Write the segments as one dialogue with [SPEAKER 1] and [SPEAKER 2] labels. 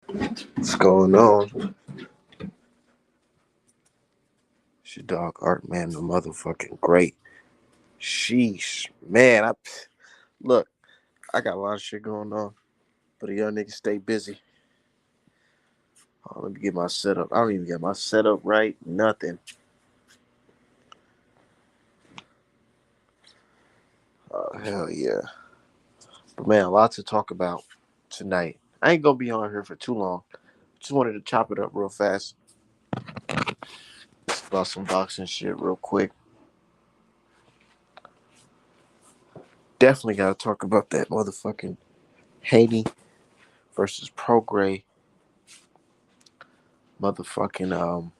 [SPEAKER 1] What's going on? It's your dog Art Man, the motherfucking great. Sheesh, man. I look. I got a lot of shit going on, but a young nigga stay busy. Let me get my setup. I don't even get my setup right. Nothing. Hell yeah. But man, a lot to talk about tonight. I ain't gonna be on here for too long. Just wanted to chop it up real fast. About some boxing shit real quick. Definitely gotta talk about that motherfucking Haney versus Prograis motherfucking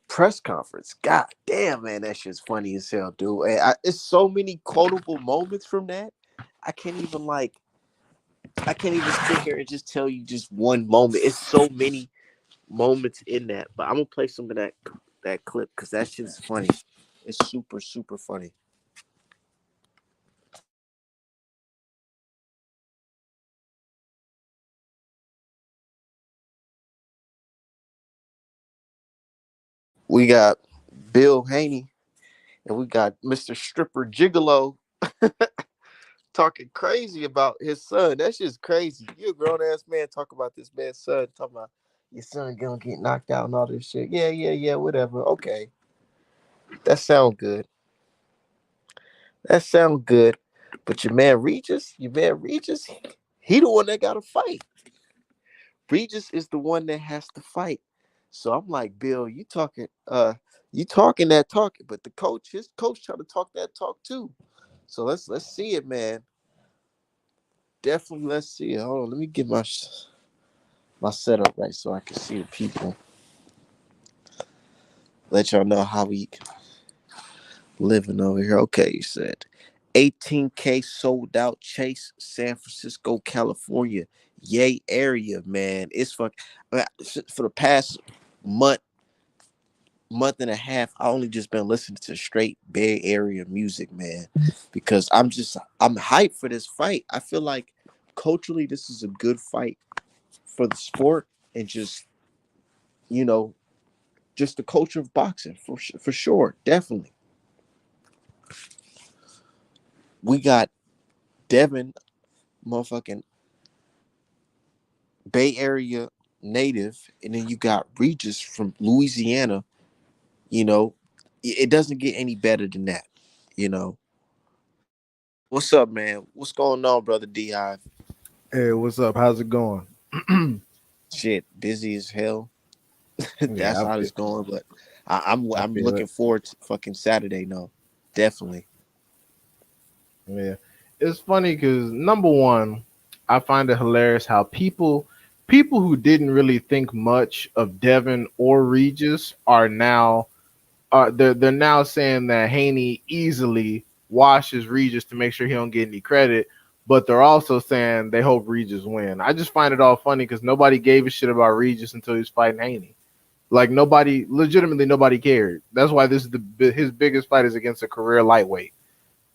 [SPEAKER 1] press conference. God damn, man, that shit's funny as hell, dude. And it's so many quotable moments from that. I can't even like I can't even sit here and just tell you just one moment. It's so many moments in that. But I'm gonna play some of that clip because that shit's funny. It's super, super funny. We got Bill Haney and we got Mr. Stripper Gigolo talking crazy about his son. That's just crazy. You a grown ass man talk about this man's son, talking about your son gonna get knocked out and all this shit. Yeah, yeah, yeah, whatever. Okay. That sound good. That sound good. But your man Regis, he the one that gotta fight. Regis is the one that has to fight. So I'm like, Bill, you talking that talk, but his coach trying to talk that talk too. So let's see it, man. Definitely let's see it. Hold on, let me get my setup right so I can see the people. Let y'all know how we living over here. Okay, you said 18K sold out Chase, San Francisco, California. Yay area, man. It's for the past month, month and a half. I only just been listening to straight Bay Area music, man. Because I'm hyped for this fight. I feel like culturally this is a good fight for the sport and you know, just the culture of boxing for sure, definitely. We got Devin, motherfucking Bay Area native, and then you got Regis from Louisiana. You know, it doesn't get any better than that. You know, what's up, man? What's going on, brother Di?
[SPEAKER 2] Hey, what's up? How's it going?
[SPEAKER 1] Shit, busy as hell.
[SPEAKER 2] Yeah,
[SPEAKER 1] That's
[SPEAKER 2] I
[SPEAKER 1] how
[SPEAKER 2] feel,
[SPEAKER 1] it's going, but I'm
[SPEAKER 2] feel it.
[SPEAKER 1] looking forward to fucking Saturday. No, definitely.
[SPEAKER 2] Yeah, it's funny because number one, I find it hilarious how people who didn't really think much of Devin or Regis are now they're now saying that Haney easily washes Regis to make sure he don't get any credit, but they're also saying they hope Regis win. I just find it all funny because nobody gave a shit about Regis until he was fighting Haney. Like nobody, legitimately nobody cared. That's why this is his biggest fight is against a career lightweight.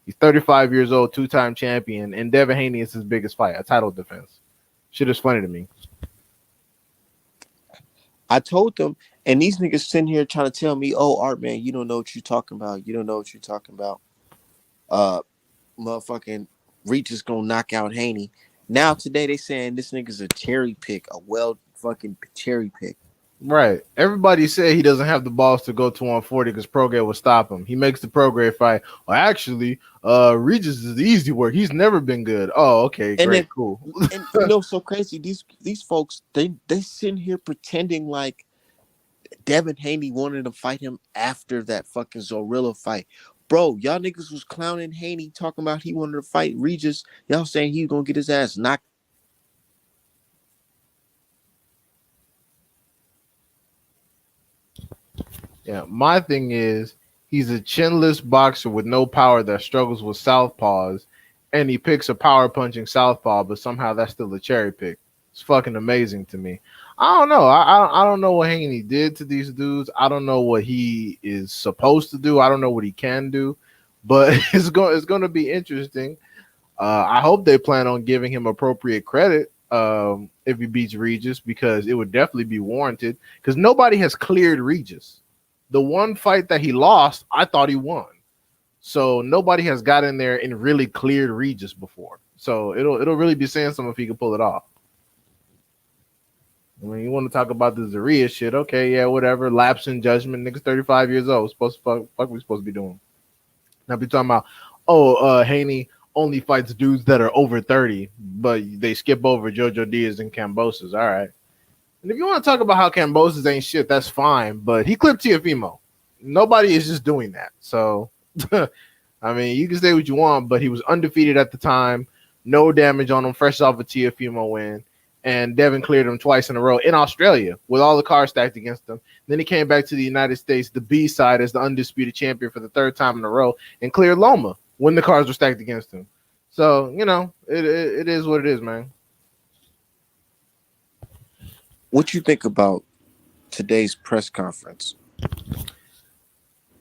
[SPEAKER 2] He's 35 years old, two-time champion, and Devin Haney is his biggest fight, a title defense. Shit is funny to me.
[SPEAKER 1] I told them, and these niggas sitting here trying to tell me, "Oh, Art man, you don't know what you're talking about. You don't know what you're talking about." Uh, motherfucking Reach is gonna knock out Haney. Now today they saying this nigga's a cherry pick, a well fucking cherry pick.
[SPEAKER 2] Right. Everybody said he doesn't have the balls to go to 140 because Prograis will stop him. He makes the Prograis fight. Well, actually, Regis is the easy work. He's never been good. Oh, okay,
[SPEAKER 1] And
[SPEAKER 2] great,
[SPEAKER 1] then,
[SPEAKER 2] cool.
[SPEAKER 1] and you know, so crazy. These folks, they sitting here pretending like Devin Haney wanted to fight him after that fucking Zorilla fight. Bro, y'all niggas was clowning Haney, talking about he wanted to fight Regis. Y'all saying he was gonna get his ass knocked.
[SPEAKER 2] Yeah, my thing is he's a chinless boxer with no power that struggles with southpaws, and he picks a power punching southpaw, but somehow that's still a cherry pick. It's fucking amazing to me. I don't know. I don't know what Haney did to these dudes. I don't know what he is supposed to do. I don't know what he can do, but it's going to be interesting. I hope they plan on giving him appropriate credit if he beats Regis because it would definitely be warranted because nobody has cleared Regis. The one fight that he lost, I thought he won. So nobody has got in there and really cleared Regis before. So it'll really be saying something if he can pull it off. I mean, you want to talk about the Zaria shit? Okay, yeah, whatever. Lapse in judgment. Niggas 35 years old. Supposed to fuck we supposed to be doing? Now be talking about, Haney only fights dudes that are over 30, but they skip over Jojo Diaz and Cambosis. All right. And if you want to talk about how Cambosis ain't shit, that's fine. But he clipped Tiafimo. Nobody is just doing that. So, I mean, you can say what you want, but he was undefeated at the time. No damage on him, fresh off a Tiafimo win. And Devin cleared him twice in a row in Australia with all the cards stacked against him. Then he came back to the United States, the B side, as the undisputed champion for the third time in a row, and cleared Loma when the cards were stacked against him. So, it is what it is, man.
[SPEAKER 1] What you think about today's press conference?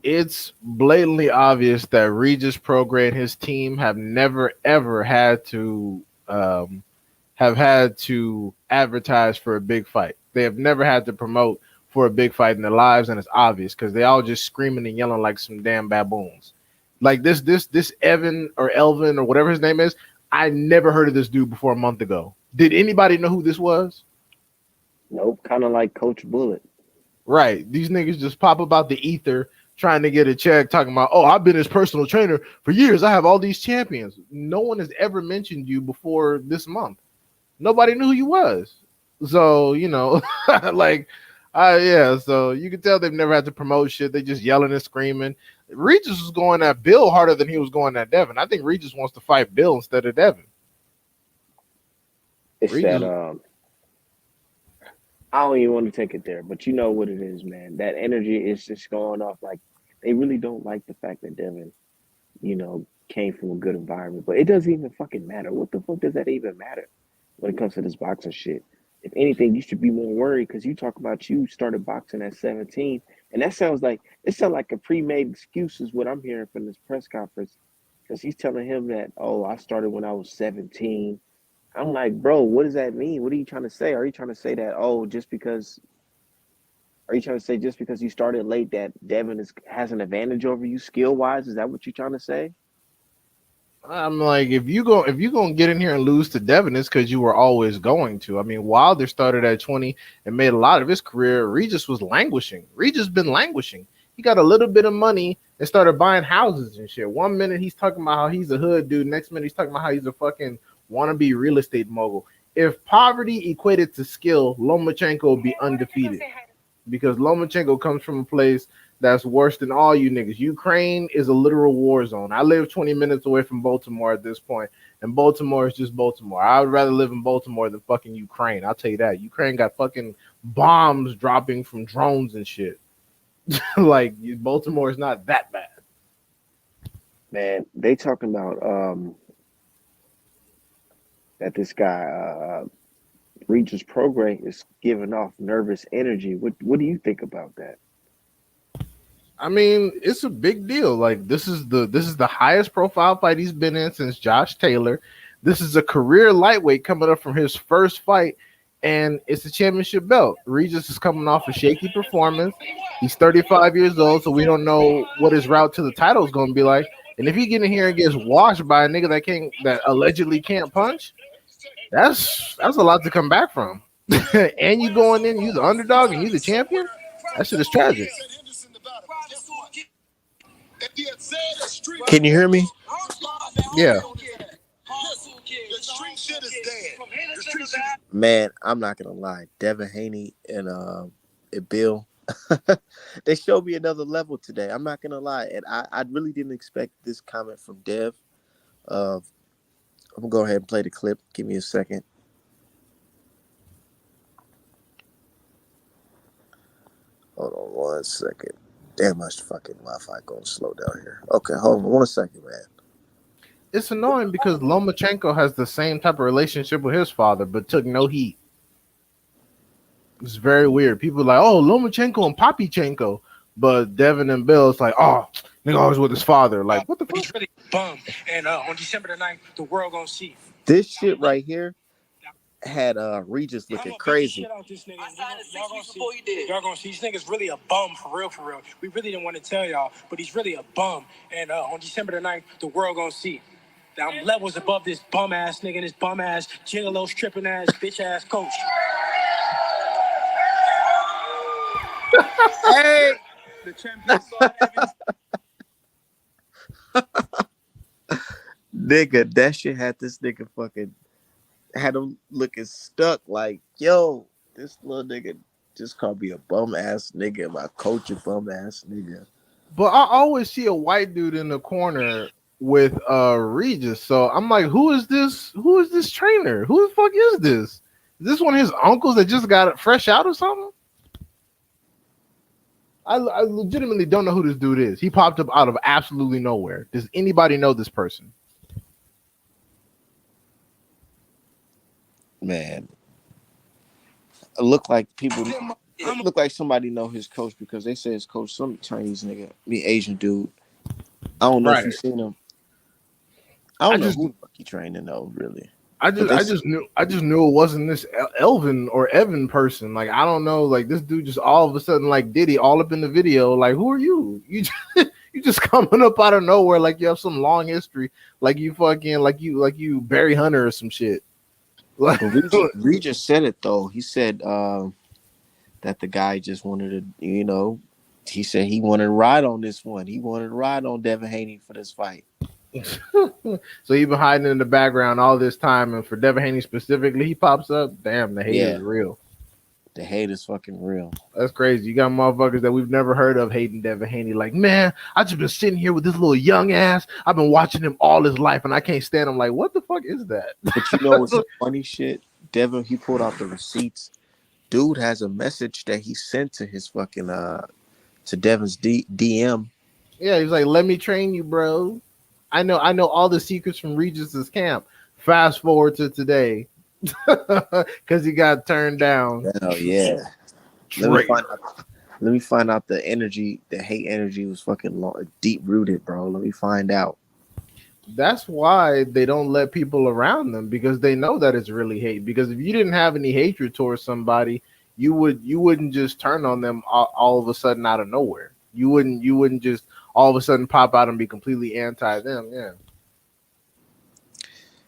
[SPEAKER 2] It's blatantly obvious that Regis Prograis and his team have never ever had to advertise for a big fight. They have never had to promote for a big fight in their lives, and it's obvious because they all just screaming and yelling like some damn baboons. Like this Evan or Elvin or whatever his name is, I never heard of this dude before a month ago. Did anybody know who this was?
[SPEAKER 3] Nope, kind of like Coach Bullet.
[SPEAKER 2] Right. These niggas just pop up out the ether trying to get a check, talking about, oh, I've been his personal trainer for years. I have all these champions. No one has ever mentioned you before this month. Nobody knew who you was. So, so you can tell they've never had to promote shit. They just yelling and screaming. Regis was going at Bill harder than he was going at Devin. I think Regis wants to fight Bill instead of Devin.
[SPEAKER 3] It's Regis. That I don't even want to take it there, but you know what it is, man. That energy is just going off. Like they really don't like the fact that Devin, came from a good environment. But it doesn't even fucking matter. What the fuck does that even matter when it comes to this boxing shit? If anything, you should be more worried because you talk about you started boxing at 17, and that sounds like a pre-made excuse is what I'm hearing from this press conference because he's telling him that, oh, I started when I was 17. I'm like, bro, what does that mean? What are you trying to say? Are you trying to say that, are you trying to say just because you started late that Devin has an advantage over you skill-wise? Is that what you're trying to say?
[SPEAKER 2] I'm like, if you gonna get in here and lose to Devin, it's because you were always going to. I mean, Wilder started at 20 and made a lot of his career. Regis was languishing. Regis been languishing. He got a little bit of money and started buying houses and shit. 1 minute he's talking about how he's a hood dude. Next minute he's talking about how he's a fucking wannabe real estate mogul. If poverty equated to skill, Lomachenko would be undefeated because Lomachenko comes from a place that's worse than all you niggas. Ukraine is a literal war zone. I live 20 minutes away from Baltimore at this point, and Baltimore is just Baltimore. I would rather live in Baltimore than fucking Ukraine. I'll tell you that. Ukraine got fucking bombs dropping from drones and shit. Like, Baltimore is not that bad.
[SPEAKER 3] Man, they talking about that this guy, Regis Prograis, is giving off nervous energy. What do you think about that?
[SPEAKER 2] I mean, it's a big deal. Like this is the highest profile fight he's been in since Josh Taylor. This is a career lightweight coming up from his first fight, and it's a championship belt. Regis is coming off a shaky performance. He's 35 years old, so we don't know what his route to the title is going to be like. And if he get in here and gets washed by a nigga that allegedly can't punch, that's a lot to come back from. And you going in, you the underdog, and you the champion. That shit is tragic.
[SPEAKER 1] Can you hear me?
[SPEAKER 2] Yeah.
[SPEAKER 1] Man, I'm not gonna lie. Devin Haney and Bill, they showed me another level today. I'm not gonna lie, and I really didn't expect this comment from Dev. I'm gonna go ahead and play the clip. Give me a second. Hold on 1 second. Damn, my fucking Wi-Fi going slow down here. Okay, hold on 1 second, man.
[SPEAKER 2] It's annoying because Lomachenko has the same type of relationship with his father, but took no heat. It's very weird. People are like, oh, Lomachenko and Papichenko. But Devin and Bill, it's like, oh, Nigga always with his father. Like, what the
[SPEAKER 4] But
[SPEAKER 2] fuck?
[SPEAKER 4] he's really a bum. And on December the 9th, the world gonna see.
[SPEAKER 1] This shit right here had Regis
[SPEAKER 4] I'm
[SPEAKER 1] looking
[SPEAKER 4] gonna beat the
[SPEAKER 1] crazy.
[SPEAKER 4] shit out this nigga. I signed it 6 weeks before he did. Y'all gonna see this nigga's really a bum for real, for real. We really didn't want to tell y'all, but he's really a bum. And on December the 9th, the world gonna see. That I'm levels above this bum ass nigga and this bum ass gigolo stripping ass bitch ass coach.
[SPEAKER 1] Hey,
[SPEAKER 4] The champion saw Evans.
[SPEAKER 1] nigga, that shit had this nigga fucking had him looking stuck. Like, yo, this little nigga just called me a bum ass nigga. My coach a bum ass nigga.
[SPEAKER 2] But I always see a white dude in the corner with Regis. So I'm like, who is this? Who is this trainer? Who the fuck is this? Is this one of his uncles that just got it fresh out or something? I legitimately don't know who this dude is. He popped up out of absolutely nowhere. Does anybody know this person?
[SPEAKER 1] Man, it looked like people. It looked like somebody know his coach because they say his coach some Chinese nigga, me Asian dude. I don't know if
[SPEAKER 2] Right.
[SPEAKER 1] you seen him. I
[SPEAKER 2] I
[SPEAKER 1] don't know
[SPEAKER 2] just
[SPEAKER 1] who the fuck he training though, really.
[SPEAKER 2] I
[SPEAKER 1] But
[SPEAKER 2] just
[SPEAKER 1] they
[SPEAKER 2] I just knew I just knew it wasn't this Elvin or Evan person. Like I don't know, like this dude just all of a sudden like Diddy all up in the video. Like who are you? You just, you just coming up out of nowhere like you have some long history. Like you fucking like you Barry Hunter or some shit. Like
[SPEAKER 1] but Regis said it though. He said that the guy just wanted to, he said he wanted to ride on this one. He wanted to ride on Devin Haney for this fight.
[SPEAKER 2] so he been hiding in the background all this time, and for Devin Haney specifically, he pops up. Damn, the hate is
[SPEAKER 1] Yeah,
[SPEAKER 2] real.
[SPEAKER 1] the hate is fucking real.
[SPEAKER 2] That's crazy. You got motherfuckers that we've never heard of hating Devin Haney. Like, man, I just been sitting here with this little young ass. I've been watching him all his life, and I can't stand him. Like, what the fuck is that?
[SPEAKER 1] But you know what's funny shit? Devin, he pulled out the receipts. Dude has a message that he sent to his fucking to Devin's DM.
[SPEAKER 2] Yeah, he's like, let me train you, bro. I know all the secrets from Regis's camp. Fast forward to today, because he got turned down.
[SPEAKER 1] Oh yeah. Let me
[SPEAKER 2] Traitor.
[SPEAKER 1] find out. Let me find out the energy, the hate energy was fucking deep rooted, bro. Let me find out.
[SPEAKER 2] That's why they don't let people around them because they know that it's really hate. Because if you didn't have any hatred towards somebody, you wouldn't just turn on them all of a sudden out of nowhere. You wouldn't just all of a sudden pop out and be completely anti them. Yeah.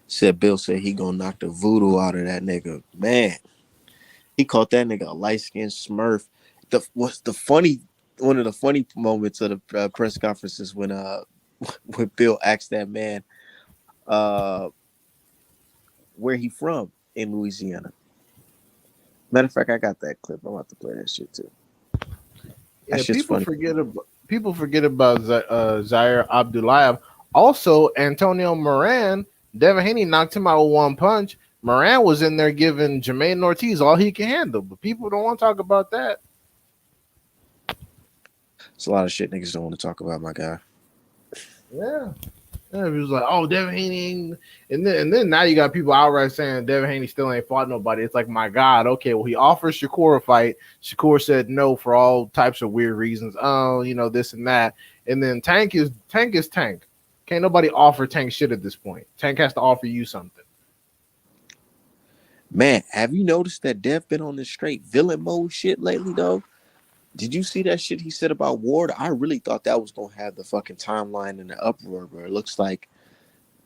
[SPEAKER 1] Said Bill said he gonna knock the voodoo out of that nigga. Man, he called that nigga a light skinned Smurf. What's the funny one of the funny moments of the press conferences when when Bill asked that man uh where he from in Louisiana. Matter of fact, I got that clip. I'm about to play that shit too. That
[SPEAKER 2] Yeah,
[SPEAKER 1] shit's
[SPEAKER 2] people
[SPEAKER 1] funny.
[SPEAKER 2] forget about Zaire Abdullayev. Also, Antonio Moran, Devin Haney knocked him out with one punch. Moran was in there giving Jermaine Ortiz all he can handle, but people don't want to talk about that.
[SPEAKER 1] It's a lot of shit niggas don't want to talk about, my guy.
[SPEAKER 2] Yeah. Yeah, he was like, "Oh, Devin Haney," and then now you got people outright saying Devin Haney still ain't fought nobody. It's like, my God, okay, well he offered Shakur a fight. Shakur said no for all types of weird reasons. Oh, this and that. And then Tank. Can't nobody offer Tank shit at this point. Tank has to offer you something.
[SPEAKER 1] Man, have you noticed that Dev been on this straight villain mode shit lately though? Did you see that shit he said about Ward? I really thought that was gonna have the fucking timeline in the uproar, but it looks like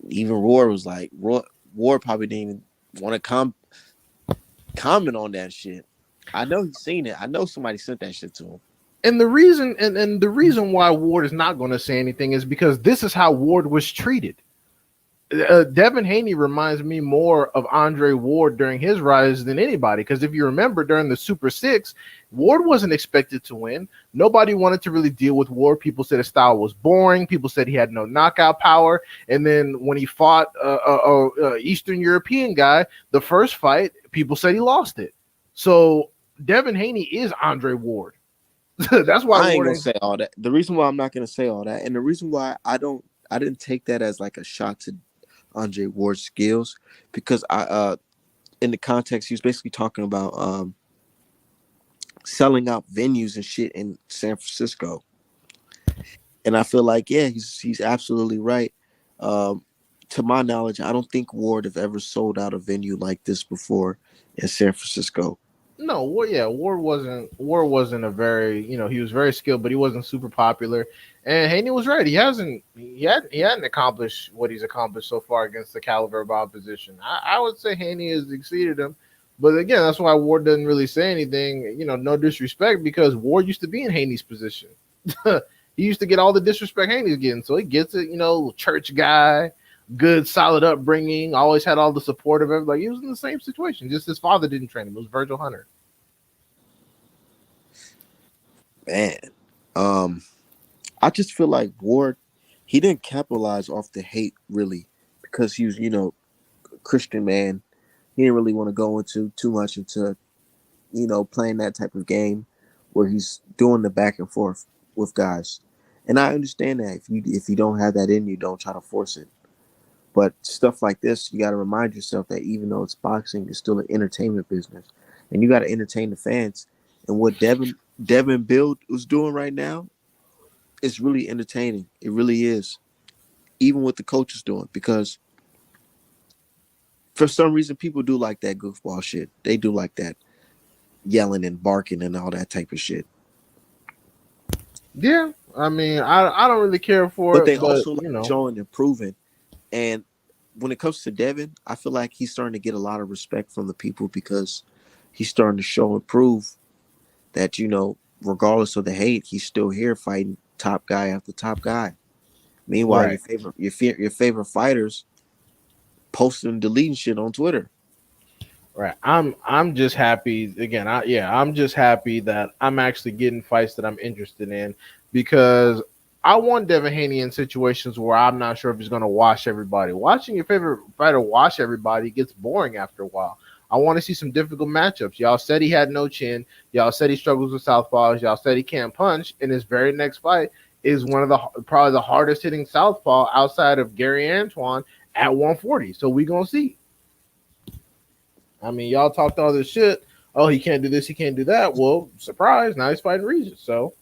[SPEAKER 1] even Ward was like Ward probably didn't even want to comment on that shit. I know he's seen it. I know somebody sent that shit to him.
[SPEAKER 2] And the reason why Ward is not going to say anything is because this is how Ward was treated. Devin Haney reminds me more of Andre Ward during his rise than anybody. Because if you remember, during the Super Six, Ward wasn't expected to win. Nobody wanted to really deal with Ward. People said his style was boring. People said he had no knockout power. And then when he fought Eastern European guy, the first fight, people said he lost it. So Devin Haney is Andre Ward. That's why
[SPEAKER 1] I ain't
[SPEAKER 2] Ward
[SPEAKER 1] gonna
[SPEAKER 2] ain't.
[SPEAKER 1] say all that. The reason why I'm not gonna say all that, and the reason why I didn't take that as like a shot to Andre Ward's skills, because I in the context he was basically talking about selling out venues and shit in San Francisco. And I feel like, yeah, he's absolutely right. Um, to my knowledge, I don't think Ward have ever sold out a venue like this before in San Francisco.
[SPEAKER 2] No, Ward wasn't a very, he was very skilled, but he wasn't super popular. And Haney was right. He hadn't accomplished what he's accomplished so far against the caliber of opposition. I would say Haney has exceeded him. But again, that's why Ward doesn't really say anything. No disrespect, because Ward used to be in Haney's position. He used to get all the disrespect Haney's getting, so he gets it. Church guy, good, solid upbringing, always had all the support of everybody. He was in the same situation. Just his father didn't train him. It was Virgil Hunter.
[SPEAKER 1] Man, um, I just feel like Ward, he didn't capitalize off the hate really because he was, a Christian man. He didn't really want to go into too much into, playing that type of game where he's doing the back and forth with guys. And I understand that if you don't have that in you, don't try to force it. But stuff like this, you got to remind yourself that even though it's boxing, it's still an entertainment business, and you got to entertain the fans. And what Devin Bill was doing right now, it's really entertaining. It really is, even what the coach is doing, because for some reason people do like that goofball shit. They do like that yelling and barking and all that type of shit.
[SPEAKER 2] Yeah, I mean, I don't really care for
[SPEAKER 1] But
[SPEAKER 2] it,
[SPEAKER 1] they
[SPEAKER 2] but
[SPEAKER 1] also like showing and proving. And when it comes to Devin, I feel like he's starting to get a lot of respect from the people because he's starting to show and prove that, regardless of the hate, he's still here fighting top guy after top guy. Meanwhile,
[SPEAKER 2] right.
[SPEAKER 1] your favorite fighters posting and deleting shit on Twitter.
[SPEAKER 2] Right. I'm just happy again. I'm just happy that I'm actually getting fights that I'm interested in, because I want Devin Haney in situations where I'm not sure if he's going to wash everybody. Watching your favorite fighter wash everybody gets boring after a while. I want to see some difficult matchups. Y'all said he had no chin. Y'all said he struggles with southpaws. Y'all said he can't punch. And his very next fight is one of the probably the hardest hitting southpaw outside of Gary Antoine at 140. So we gonna see. I mean, y'all talked all this shit. Oh, he can't do this, he can't do that. Well, surprise! Now he's fighting Regis. So,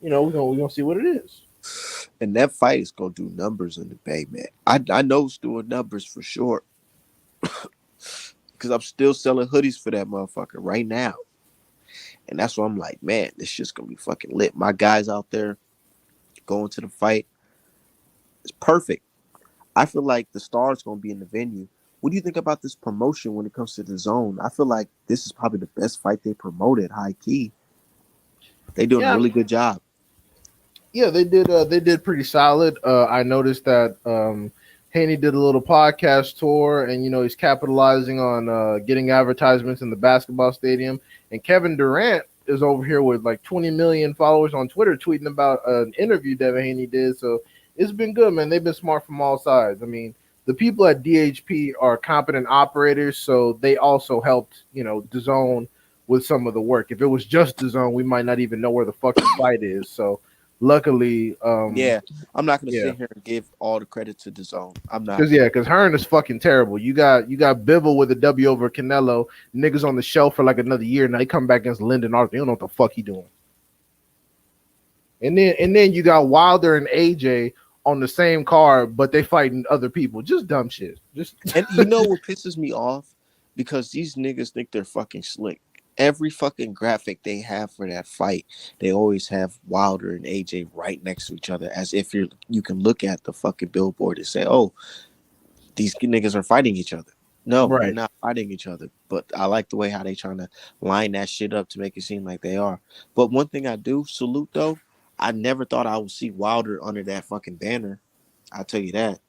[SPEAKER 2] we're gonna see what it is.
[SPEAKER 1] And that fight is gonna do numbers in the Bay, man. I know it's doing numbers for sure. Because I'm still selling hoodies for that motherfucker right now. And that's why I'm like, man, this shit's gonna be fucking lit. My guys out there going to the fight. It's perfect. I feel like the stars gonna be in the venue. What do you think about this promotion when it comes to the zone? I feel like this is probably the best fight they promoted, high key. They doing a
[SPEAKER 2] Yeah,
[SPEAKER 1] really good job.
[SPEAKER 2] yeah, they did. They did pretty solid. I noticed that Haney did a little podcast tour, and he's capitalizing on getting advertisements in the basketball stadium. And Kevin Durant is over here with like 20 million followers on Twitter, tweeting about an interview Devin Haney did. So it's been good, man. They've been smart from all sides. I mean, the people at DHP are competent operators, so they also helped, DAZN with some of the work. If it was just DAZN, we might not even know where the fuck the fight is. So luckily,
[SPEAKER 1] Yeah, I'm not gonna
[SPEAKER 2] yeah,
[SPEAKER 1] sit here and give all the credit to the zone. I'm not.
[SPEAKER 2] because Hearn is fucking terrible. You got Bivol with a W over Canelo. Niggas on the shelf for like another year. Now they come back against Lyndon Arthur. You don't know what the fuck he doing. And then you got Wilder and AJ on the same card, but they fighting other people. Just dumb shit. Just
[SPEAKER 1] And you know what pisses me off? Because these niggas think they're fucking slick. Every fucking graphic they have for that fight, they always have Wilder and AJ right next to each other, as if you can look at the fucking billboard and say, "Oh, these niggas are fighting each other." No, they're
[SPEAKER 2] right.
[SPEAKER 1] not fighting each other. But I like the way how they trying to line that shit up to make it seem like they are. But one thing I do salute though, I never thought I would see Wilder under that fucking banner. I'll tell you that.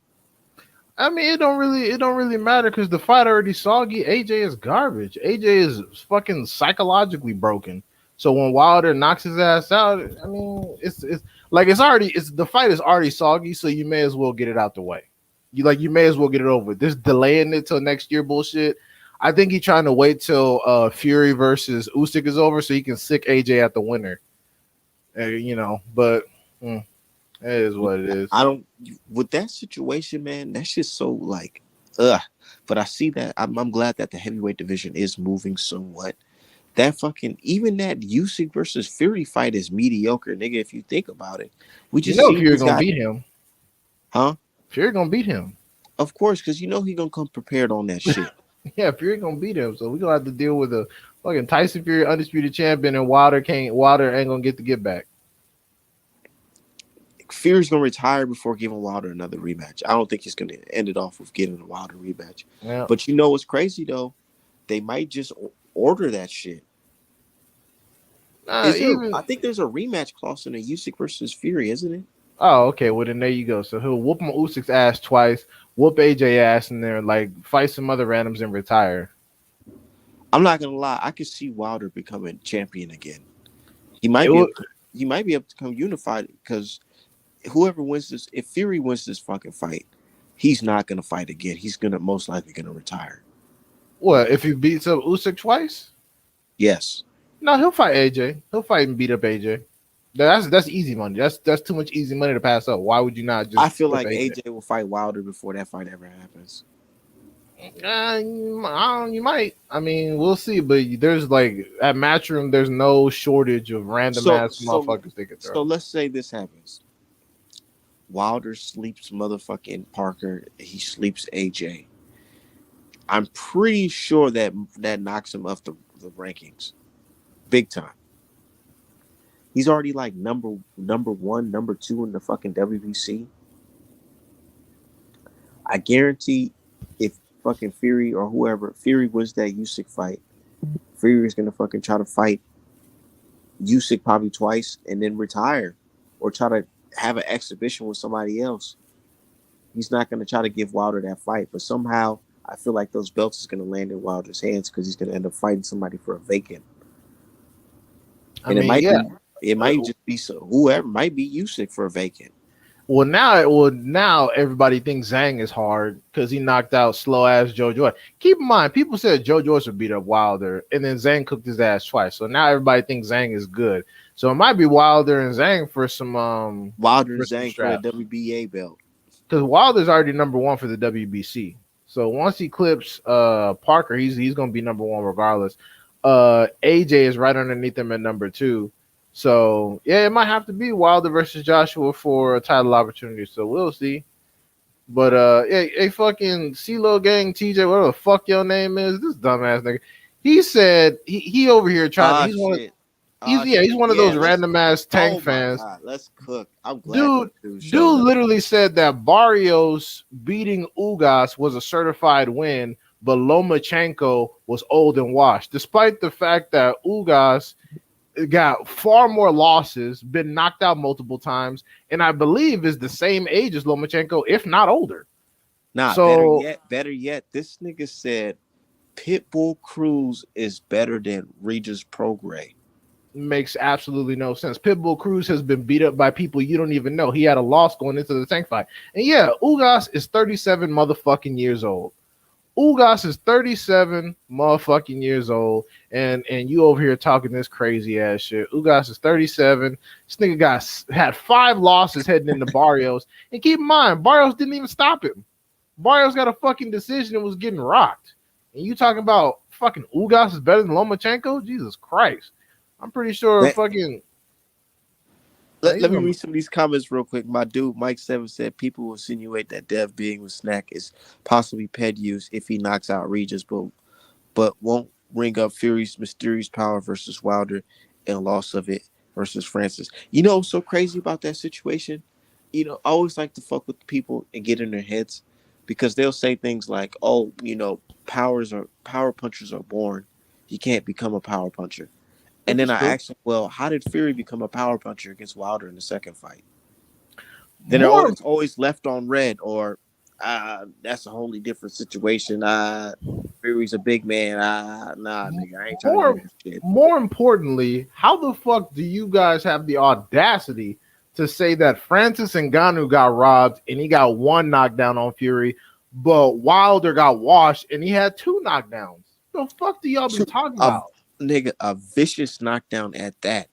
[SPEAKER 2] I mean, it don't really matter because the fight already soggy. AJ is garbage. AJ is fucking psychologically broken. So when Wilder knocks his ass out, I mean, it's like it's the fight is already soggy. So you may as well get it out the way. You may as well get it over. This delaying it till next year bullshit. I think he's trying to wait till Fury versus Usyk is over so he can sick AJ at the winner. But it is what it is.
[SPEAKER 1] I don't with that situation, man. That's just so Ugh. But I see that I'm glad that the heavyweight division is moving somewhat. That fucking even that Usyk versus Fury fight is mediocre, nigga. If you think about it, we
[SPEAKER 2] You
[SPEAKER 1] just
[SPEAKER 2] know
[SPEAKER 1] seen
[SPEAKER 2] Fury
[SPEAKER 1] this
[SPEAKER 2] gonna
[SPEAKER 1] guy,
[SPEAKER 2] beat him.
[SPEAKER 1] huh?
[SPEAKER 2] Fury gonna beat him.
[SPEAKER 1] Of course, because you know he gonna come prepared on that shit.
[SPEAKER 2] Yeah, Fury gonna beat him. So we gonna have to deal with a fucking Tyson Fury undisputed champion, and Wilder ain't gonna get the get back.
[SPEAKER 1] Fury's gonna retire before giving Wilder another rematch. I don't think he's gonna end it off with getting a Wilder rematch.
[SPEAKER 2] Yeah.
[SPEAKER 1] But you know what's crazy though? They might just order that shit. Is there?
[SPEAKER 2] Even
[SPEAKER 1] I think there's a rematch clause in a Usyk versus Fury, isn't it?
[SPEAKER 2] Oh, okay. Well, then there you go. So he'll whoop Usyk's ass twice, whoop AJ ass, and then like fight some other randoms and retire.
[SPEAKER 1] I'm not gonna lie. I could see Wilder becoming champion again. He
[SPEAKER 2] It
[SPEAKER 1] might be.
[SPEAKER 2] would,
[SPEAKER 1] He might be able to become unified because whoever wins this, if Fury wins this fucking fight, he's not gonna fight again. He's gonna most likely gonna retire.
[SPEAKER 2] what if he beats up Usyk twice?
[SPEAKER 1] Yes.
[SPEAKER 2] No, he'll fight AJ. He'll fight and beat up AJ. That's easy money. That's too much easy money to pass up. Why would you not
[SPEAKER 1] I
[SPEAKER 2] just
[SPEAKER 1] feel
[SPEAKER 2] whip
[SPEAKER 1] like
[SPEAKER 2] AJ?
[SPEAKER 1] AJ will fight Wilder before that fight ever happens.
[SPEAKER 2] You might. I mean, we'll see. But there's like at Matchroom, there's no shortage of random
[SPEAKER 1] So
[SPEAKER 2] ass
[SPEAKER 1] so
[SPEAKER 2] motherfuckers they could
[SPEAKER 1] so
[SPEAKER 2] throw.
[SPEAKER 1] let's say this happens. Wilder sleeps motherfucking Parker. He sleeps AJ. I'm pretty sure that knocks him off the rankings, big time. He's already like number one, number two in the fucking WBC. I guarantee if fucking Fury or whoever Fury wins that Usyk fight, Fury is gonna fucking try to fight Usyk probably twice and then retire, or try to have an exhibition with somebody else. He's not gonna try to give Wilder that fight, but somehow I feel like those belts is gonna land in Wilder's hands because he's gonna end up fighting somebody for a vacant,
[SPEAKER 2] I
[SPEAKER 1] and it
[SPEAKER 2] mean,
[SPEAKER 1] might
[SPEAKER 2] yeah.
[SPEAKER 1] be it might just be so whoever might be Usyk for a vacant.
[SPEAKER 2] Now everybody thinks Zhang is hard because he knocked out slow ass Joe Joyce. Keep in mind, people said Joe Joyce would beat up Wilder, and then Zhang cooked his ass twice. So now everybody thinks Zhang is good. So it might be Wilder and Zhang for some
[SPEAKER 1] Wilder and
[SPEAKER 2] for some
[SPEAKER 1] Zhang for the
[SPEAKER 2] straps
[SPEAKER 1] WBA belt.
[SPEAKER 2] because Wilder's already number one for the WBC. So once he clips Parker, he's gonna be number one regardless. AJ is right underneath him at number two. So yeah, it might have to be Wilder versus Joshua for a title opportunity. So we'll see. But yeah, hey fucking CeeLo Gang TJ, whatever the fuck your name is, this dumbass nigga. He said he over here trying.
[SPEAKER 1] Ah shit.
[SPEAKER 2] He's one of
[SPEAKER 1] Yeah,
[SPEAKER 2] those
[SPEAKER 1] let's.
[SPEAKER 2] random ass tank
[SPEAKER 1] Oh my
[SPEAKER 2] fans.
[SPEAKER 1] god, let's cook. I'm glad
[SPEAKER 2] Dude,
[SPEAKER 1] those two showed
[SPEAKER 2] dude
[SPEAKER 1] up.
[SPEAKER 2] literally said that Barrios beating Ugas was a certified win, but Lomachenko was old and washed, despite the fact that Ugas got far more losses, been knocked out multiple times, and I believe is the same age as Lomachenko, if not older.
[SPEAKER 1] Nah,
[SPEAKER 2] So
[SPEAKER 1] better yet, this nigga said Pitbull Cruz is better than Regis Prograis.
[SPEAKER 2] makes absolutely no sense. Pitbull Cruz has been beat up by people you don't even know. He had a loss going into the tank fight. And yeah, Ugas is 37 motherfucking years old. Ugas is 37 motherfucking years old, and you over here talking this crazy ass shit. Ugas is 37. This nigga had 5 losses heading into Barrios. And keep in mind, Barrios didn't even stop him. Barrios got a fucking decision and was getting rocked. And you talking about fucking Ugas is better than Lomachenko? Jesus Christ. I'm pretty sure
[SPEAKER 1] Let,
[SPEAKER 2] fucking
[SPEAKER 1] let me read some of these comments real quick. My dude Mike Seven said people will insinuate that Dev being with Snack is possibly ped use if he knocks out Regis, but won't ring up Fury's mysterious power versus Wilder and loss of it versus Francis. You know what's so crazy about that situation? You know, I always like to fuck with people and get in their heads because they'll say things like, "Oh, you know, power punchers are born. You can't become a power puncher." And
[SPEAKER 2] which
[SPEAKER 1] then
[SPEAKER 2] is
[SPEAKER 1] I
[SPEAKER 2] true.
[SPEAKER 1] asked him, "Well, how did Fury become a power puncher against Wilder in the second fight?" Then
[SPEAKER 2] More
[SPEAKER 1] it's always left on red, or that's a wholly different situation. Fury's a big man. Nah, nigga, I ain't trying to hear
[SPEAKER 2] more
[SPEAKER 1] that shit.
[SPEAKER 2] more importantly, how the fuck do you guys have the audacity to say that Francis Ngannou got robbed and he got 1 knockdown on Fury, but Wilder got washed and he had 2 knockdowns? The fuck do y'all be talking
[SPEAKER 1] A
[SPEAKER 2] about?
[SPEAKER 1] nigga, a vicious knockdown at that.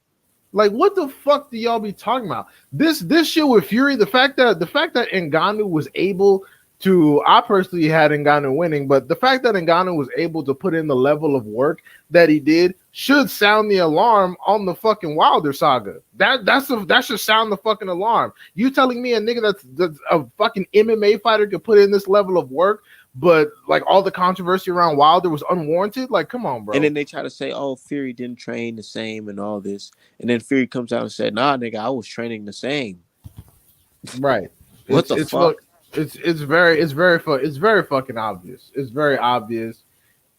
[SPEAKER 2] Like, what the fuck do y'all be talking about? This shit with Fury, the fact that Ngannou was able to I personally had Ngannou winning, but the fact that Ngannou was able to put in the level of work that he did should sound the alarm on the fucking Wilder saga. That should sound the fucking alarm. You telling me a nigga that's a fucking MMA fighter could put in this level of work, but like all the controversy around Wilder was unwarranted? Like, come on,
[SPEAKER 1] And
[SPEAKER 2] bro.
[SPEAKER 1] then they try to say, "Oh, Fury didn't train the same and all this," and then Fury comes out and said, "Nah, nigga, I was training the same."
[SPEAKER 2] Right.
[SPEAKER 1] What the
[SPEAKER 2] It's
[SPEAKER 1] fuck?
[SPEAKER 2] fuck. It's very fucking obvious. It's very obvious.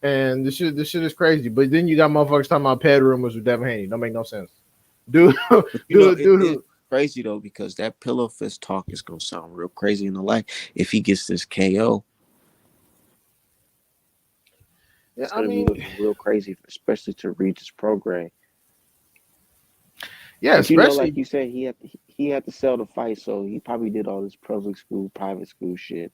[SPEAKER 2] And this shit is crazy. But then you got motherfuckers talking about pad rumors with Devin Haney. Don't make no sense. Dude,
[SPEAKER 1] But you know,
[SPEAKER 2] dude,
[SPEAKER 1] it's
[SPEAKER 2] dude.
[SPEAKER 1] crazy though because that pillow fist talk is gonna sound real crazy in the light if he gets this KO.
[SPEAKER 2] Yeah,
[SPEAKER 3] It's
[SPEAKER 2] I
[SPEAKER 3] gonna be
[SPEAKER 2] mean,
[SPEAKER 3] looking real crazy, especially to Regis program.
[SPEAKER 2] yeah,
[SPEAKER 3] But you know, like
[SPEAKER 2] especially.
[SPEAKER 3] you said, he had to sell the fight, so he probably did all this public school, private school shit.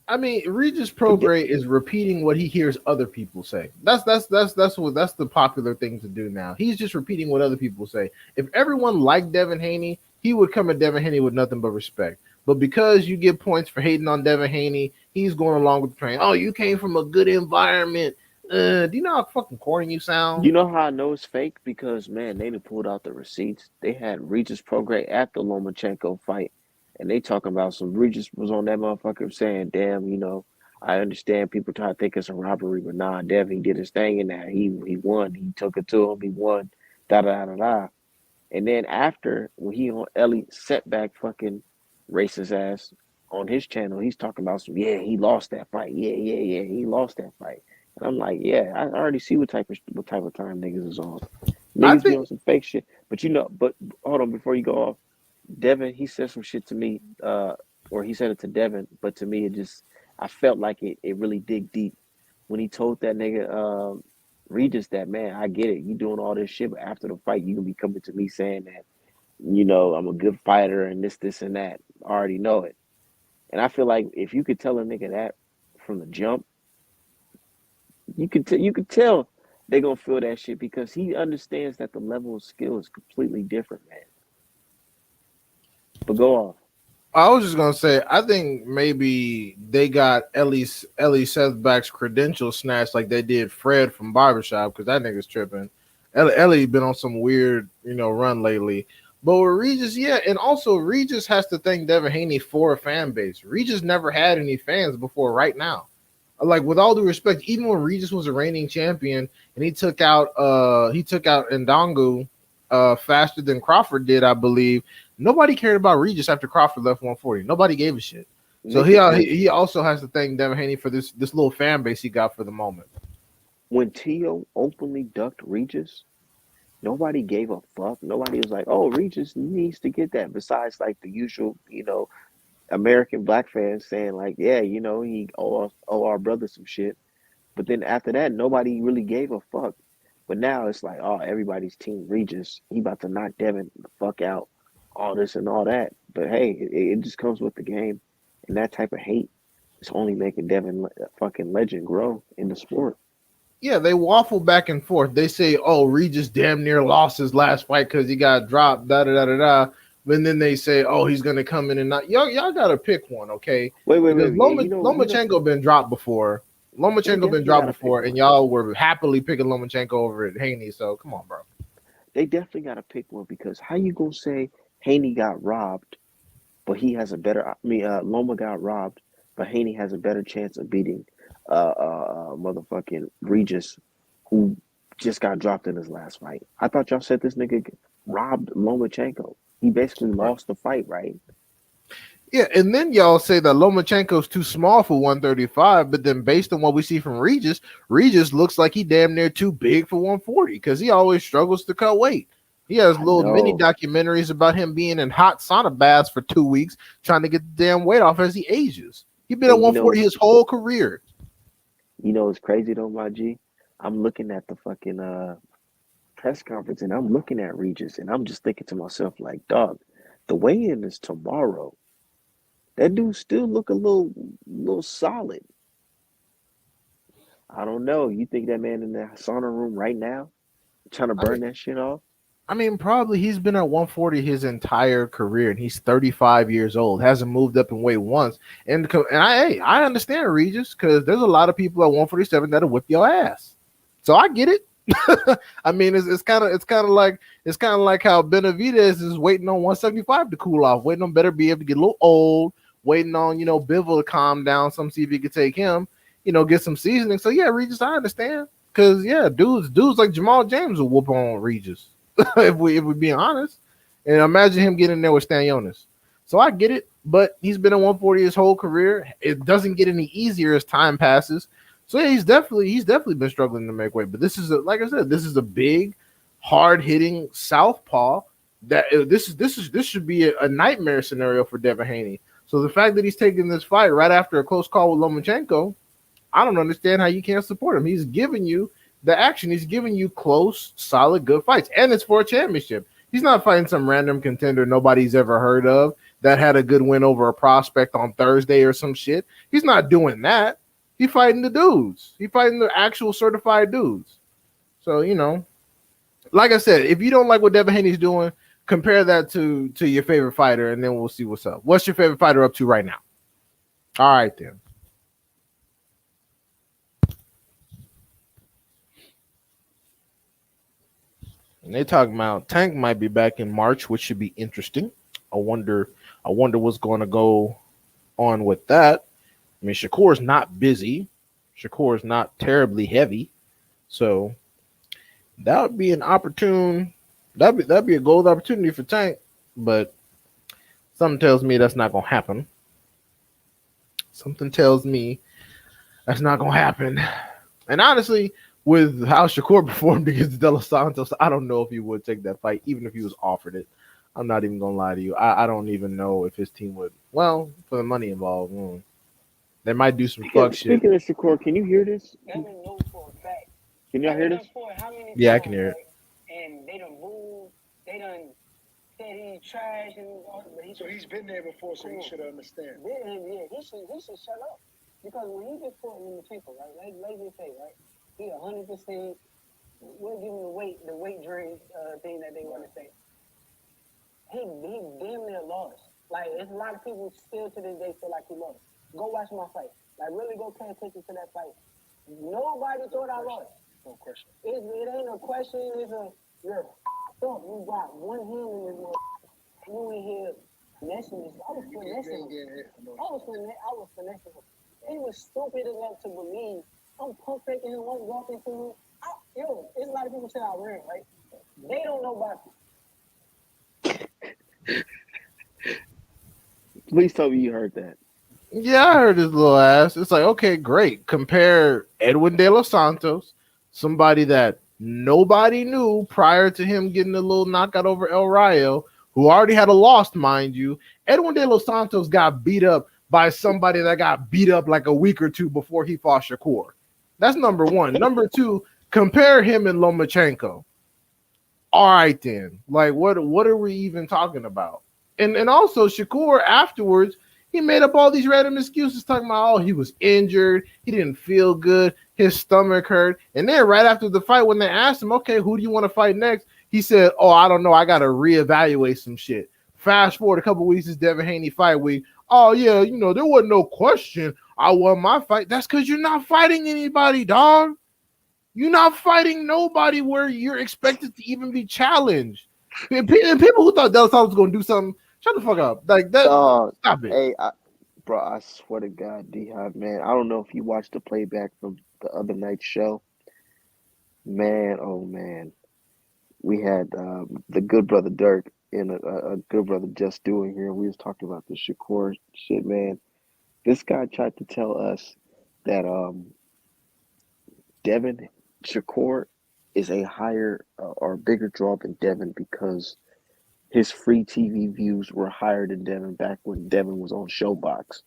[SPEAKER 2] I mean, Regis
[SPEAKER 3] But
[SPEAKER 2] Prograis is repeating what he hears other people say. That's the popular thing to do now. He's just repeating what other people say. If everyone liked Devin Haney, he would come at Devin Haney with nothing but respect. But because you get points for hating on Devin Haney, he's going along with the train. Oh, you came from a good environment. Do you know how fucking corny you sound?
[SPEAKER 3] you know how I know it's fake? Because man, they done pulled out the receipts. They had Regis Prograis at the Lomachenko fight, and they talking about some Regis was on that motherfucker saying, "Damn, you know, I understand people try to think it's a robbery, but nah, Devin did his thing in that. He won. He took it to him. He won. Da da da da." And then after when he on Ellie setback fucking racist ass on his channel, he's talking about some he lost that fight. Yeah, he lost that fight. And I'm like, yeah, I already see what type of time niggas is on.
[SPEAKER 2] I
[SPEAKER 3] Niggas be
[SPEAKER 2] think
[SPEAKER 3] on some fake shit. But you know, but hold on before you go off, Devin, he said some shit to me, or he said it to Devin, but to me it just I felt like it really dig deep when he told that nigga Regis that man, I get it, you doing all this shit, but after the fight you gonna be coming to me saying that, you know, I'm a good fighter and this and that. I already know it. And I feel like if you could tell a nigga that from the jump, you could tell they gonna feel that shit because he understands that the level of skill is completely different, man. But go off.
[SPEAKER 2] I was just gonna say, I think maybe they got Ellie Sethback's credentials snatched like they did Fred from Barbershop because that nigga's tripping. Ellie been on some weird, run lately. But with Regis, yeah, and also Regis has to thank Devin Haney for a fan base. Regis never had any fans before right now. Like with all due respect, even when Regis was a reigning champion and he took out Ndangu faster than Crawford did, I believe. Nobody cared about Regis after Crawford left 140. Nobody gave a shit. So he
[SPEAKER 3] Nigga,
[SPEAKER 2] uh, he, he also has to thank Devin Haney for this little fan base he got for the moment.
[SPEAKER 3] when Tio openly ducked Regis, nobody gave a fuck. Nobody was like, "Oh, Regis needs to get that." Besides, like the usual, you know, American black fans saying like, "Yeah, you know, he owe our brother some shit." But then after that, nobody really gave a fuck. But now it's like, oh, everybody's team Regis. He about to knock Devin the fuck out. All this and all that. But hey, it just comes with the game, and that type of hate is only making Devin a fucking legend grow in the sport.
[SPEAKER 2] Yeah, they waffle back and forth. They say, "Oh, Regis damn near lost his last fight because he got dropped." Da da da da da. And then they say, "Oh, he's gonna come in and not." Y'all gotta pick one, okay? Because
[SPEAKER 3] Yeah, you know,
[SPEAKER 2] Lomachenko been dropped before.
[SPEAKER 3] they
[SPEAKER 2] Lomachenko been
[SPEAKER 3] definitely
[SPEAKER 2] dropped
[SPEAKER 3] got to pick
[SPEAKER 2] before, and
[SPEAKER 3] one.
[SPEAKER 2] y'all were happily picking Lomachenko over at Haney. So come on, bro.
[SPEAKER 3] They definitely got to pick one because how you gonna say Haney got robbed, but he has a better? I mean, Loma got robbed, but Haney has a better chance of beating motherfucking Regis, who just got dropped in his last fight. I thought y'all said this nigga robbed Lomachenko. He basically
[SPEAKER 2] Right.
[SPEAKER 3] lost the fight, right?
[SPEAKER 2] Yeah, and then y'all say that Lomachenko's too small for 135, but then based on what we see from Regis, Regis looks like he damn near too big for 140 because he always struggles to cut weight. He has
[SPEAKER 3] I
[SPEAKER 2] little mini
[SPEAKER 3] know.
[SPEAKER 2] documentaries about him being in hot sauna baths for 2 weeks trying to get the damn weight off as he ages. He's been at
[SPEAKER 3] And
[SPEAKER 2] 140 his whole career.
[SPEAKER 3] it's crazy though, my G. I'm looking at the fucking press conference and I'm looking at Regis and I'm just thinking to myself like, dog, the weigh-in is tomorrow. That dude still look a little solid. I don't know. You think that man in the sauna room right now trying to
[SPEAKER 2] I mean,
[SPEAKER 3] burn that shit off?
[SPEAKER 2] I mean, probably he's been at 140 his entire career, and he's 35 years old. Hasn't moved up in weight once. And I understand Regis because there's a lot of people at 147 that'll whip your ass. So I get it. I mean, it's kind of like how Benavidez is waiting on 175 to cool off, waiting on Better be able to get a little old, waiting on Bivol to calm down, some see if he could take him, get some seasoning. So yeah, Regis, I understand because yeah, dudes like Jamal James will whoop on Regis if we being honest, and imagine him getting there with Stanionis. So I get it, but he's been at 140 his whole career. It doesn't get any easier as time passes. So yeah, he's definitely been struggling to make weight. But this is like I said, this is a big, hard hitting southpaw. This should be a nightmare scenario for Devin Haney. So the fact that he's taking this fight right after a close call with Lomachenko, I don't understand how you can't support him. He's giving you the action. He's giving you close, solid, good fights, and it's for a championship. He's not fighting some random contender nobody's ever heard of that had a good win over a prospect on Thursday or some shit. He's not doing that. He fighting the dudes. He fighting the actual certified dudes. So, like I said, if you don't like what Devin Haney's doing, compare that to your favorite fighter, and then we'll see what's up. What's your favorite fighter up to right now? All right, then. And they talking about Tank might be back in March, which should be interesting. I wonder what's going to go on with that. I mean, Shakur's not busy. Shakur's not terribly heavy. So that would be an opportune. That'd be a gold opportunity for Tank. But something tells me that's not gonna happen. Something tells me that's not gonna happen. And honestly, with how Shakur performed against De Los Santos, I don't know if he would take that fight, even if he was offered it. I'm not even gonna lie to you. I don't even know if his team would. Well, for the money involved. They might do some fuck shit.
[SPEAKER 3] Speaking of Shakur, can you hear this? Can y'all hear this?
[SPEAKER 2] Yeah, I can hear it.
[SPEAKER 4] And they done moved. They done said he's trash and all, but so he's been there before, so he should understand. Yeah, he should shut up because when he just fought Lomachenko, right? Like you say, right? He 100%. We'll give him the weight drain thing that they want to say. He damn near lost. Like it's a lot of people still to this day feel like he lost. Go watch my fight. Like really go pay attention to that fight. Nobody thought I lost. No question. It ain't a question. It's you're fucked. You got one hand in this motherfucker. You in here finessing this. I was finessing him. I was finessing him. He was stupid enough to believe I'm pump faking him. I'm walking through him. There's a lot of people say I ran, right? They don't know about me.
[SPEAKER 3] Please tell me you heard that.
[SPEAKER 2] Yeah, I heard his little ass. It's like, okay, great. Compare Edwin De Los Santos, somebody that nobody knew prior to him getting a little knockout over El Rayo, who already had a loss, mind you. Edwin De Los Santos got beat up by somebody that got beat up like a week or two before he fought Shakur. That's number one. Number two, compare him and Lomachenko. All right, then. Like, what are we even talking about? And also, Shakur afterwards, he made up all these random excuses talking about, he was injured. He didn't feel good. His stomach hurt. And then right after the fight, when they asked him, okay, who do you want to fight next? He said, I don't know. I got to reevaluate some shit. Fast forward a couple weeks, it's Devin Haney fight week. Oh, yeah, there wasn't no question I won my fight. That's because you're not fighting anybody, dog. You're not fighting nobody where you're expected to even be challenged. And people who thought De Los Santos was going to do something, shut the fuck up. Like that. Stop it.
[SPEAKER 3] Hey, bro, I swear to God, D-Hop, man. I don't know if you watched the playback from the other night's show. Man, oh, man. We had the good brother Dirk and a good brother Just Doing here. We was talking about the Shakur shit, man. This guy tried to tell us that Devin Shakur is a higher or bigger draw than Devin because his free TV views were higher than Devin back when Devin was on Showbox.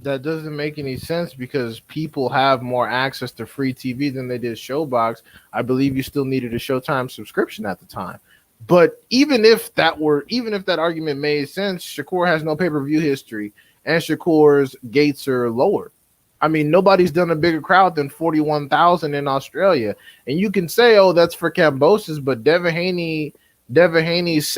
[SPEAKER 2] That doesn't make any sense because people have more access to free TV than they did Showbox. I believe you still needed a Showtime subscription at the time. But even if that argument made sense, Shakur has no pay-per-view history and Shakur's gates are lower. I mean, nobody's done a bigger crowd than 41,000 in Australia. And you can say, oh, that's for Cambosis, but Devin Haney is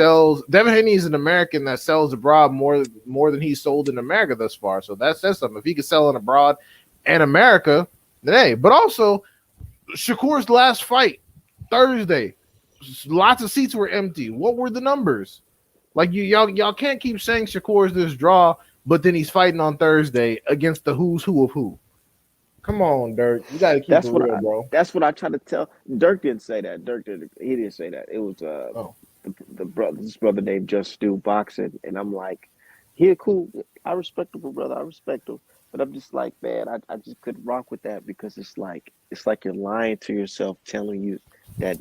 [SPEAKER 2] an American that sells abroad more than he's sold in America thus far. So that says something. If he could sell in abroad and America, then hey. But also Shakur's last fight Thursday, lots of seats were empty. What were the numbers? Like y'all can't keep saying Shakur's this draw, but then he's fighting on Thursday against the who's who of who. Come on, Dirk. You got to keep it
[SPEAKER 3] That's what
[SPEAKER 2] real,
[SPEAKER 3] I.
[SPEAKER 2] bro.
[SPEAKER 3] That's what I try to tell. Dirk didn't say that. Dirk did. He didn't say that. It was
[SPEAKER 2] Oh,
[SPEAKER 3] the brother. This brother named Just Stu boxing, and I'm like, he a cool. I respect him, brother. I respect him, but I'm just like, man, I just couldn't rock with that because it's like you're lying to yourself, telling you that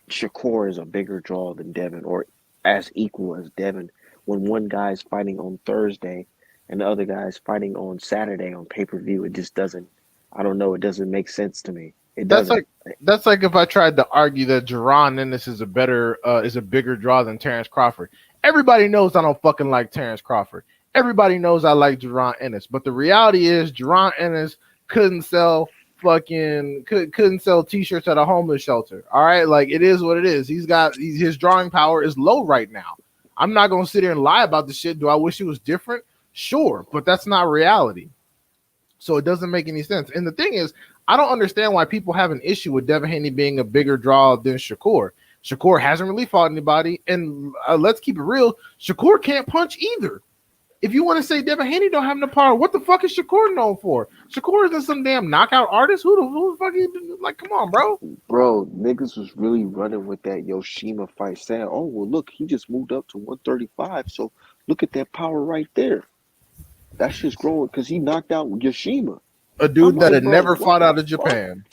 [SPEAKER 3] Shakur is a bigger draw than Devin or as equal as Devin when one guy's fighting on Thursday and the other guy's fighting on Saturday on pay-per-view. It just doesn't, I don't know, it doesn't make sense to me. It
[SPEAKER 2] that's
[SPEAKER 3] doesn't.
[SPEAKER 2] like that's like if I tried to argue that Jerron Ennis is a bigger draw than Terrence Crawford. Everybody knows I don't fucking like Terrence Crawford. Everybody knows I like Jerron Ennis, but the reality is Jerron Ennis couldn't sell couldn't sell t-shirts at a homeless shelter. All right, like it is what it is. His drawing power is low right now. I'm not gonna sit here and lie about the shit. Do I wish it was different? Sure, but that's not reality. So it doesn't make any sense. And the thing is, I don't understand why people have an issue with Devin Haney being a bigger draw than Shakur. Shakur hasn't really fought anybody, and let's keep it real. Shakur can't punch either. If you want to say Devin Haney don't have no power, what the fuck is Shakur known for? Shakur isn't some damn knockout artist. Who the fuck is like? Come on, bro.
[SPEAKER 3] Bro, niggas was really running with that Yoshima fight, saying, oh, well, look, he just moved up to 135, so look at that power right there. That's just growing because he knocked out Yoshima.
[SPEAKER 2] A
[SPEAKER 3] I'm
[SPEAKER 2] dude that
[SPEAKER 3] like,
[SPEAKER 2] had
[SPEAKER 3] bro,
[SPEAKER 2] never
[SPEAKER 3] what
[SPEAKER 2] fought
[SPEAKER 3] the
[SPEAKER 2] out of
[SPEAKER 3] fuck?
[SPEAKER 2] Japan.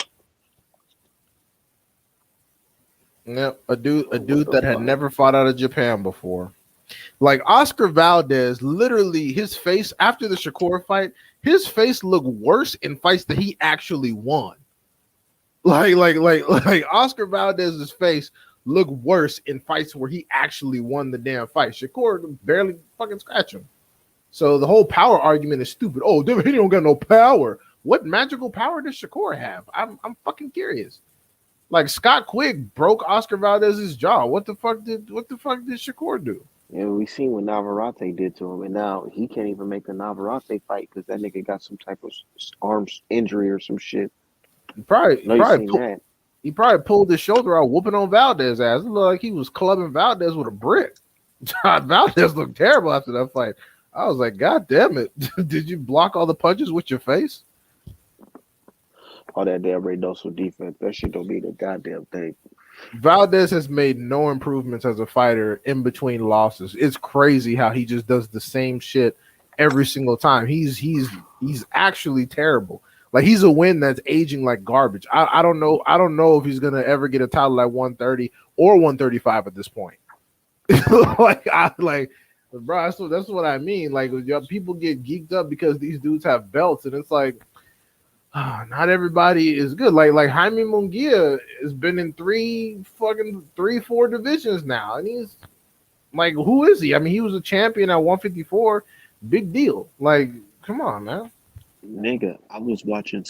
[SPEAKER 2] Yep, a
[SPEAKER 3] Bro, what
[SPEAKER 2] dude
[SPEAKER 3] the
[SPEAKER 2] that had
[SPEAKER 3] fuck?
[SPEAKER 2] never fought out of Japan before. Like Oscar Valdez, literally his face after the Shakur fight, his face looked worse in fights that he actually won. Like Oscar Valdez's face looked worse in fights where he actually won the damn fight. Shakur barely fucking scratched him. So the whole power argument is stupid. Oh, dude, he don't got no power. What magical power does Shakur have? I'm fucking curious. Like Scott Quigg broke Oscar Valdez's jaw. What the fuck did Shakur do?
[SPEAKER 3] Yeah, we seen what Navarrete did to him, and now he can't even make the Navarrete fight because that nigga got some type of arm injury or some shit.
[SPEAKER 2] He probably
[SPEAKER 3] I
[SPEAKER 2] he
[SPEAKER 3] know you
[SPEAKER 2] probably
[SPEAKER 3] seen
[SPEAKER 2] pu-
[SPEAKER 3] that.
[SPEAKER 2] he probably pulled his shoulder out, whooping on Valdez's ass. It looked like he was clubbing Valdez with a brick. Valdez looked terrible after that fight. I was like, God damn it! Did you block all the punches with your face?
[SPEAKER 3] All that damn Reynoso defense, that shit don't mean a goddamn thing.
[SPEAKER 2] Valdez has made no improvements as a fighter in between losses. It's crazy how he just does the same shit every single time. He's actually terrible. Like he's a win that's aging like garbage. I don't know. I don't know if he's gonna ever get a title at 130 or 135 at this point. Bro, that's what I mean. Like people get geeked up because these dudes have belts, and it's like not everybody is good. Like Jaime Munguia has been in three, 4 divisions now, and he's like, who is he? I mean, he was a champion at 154. Big deal. Like, come on, man.
[SPEAKER 3] Nigga, I was watching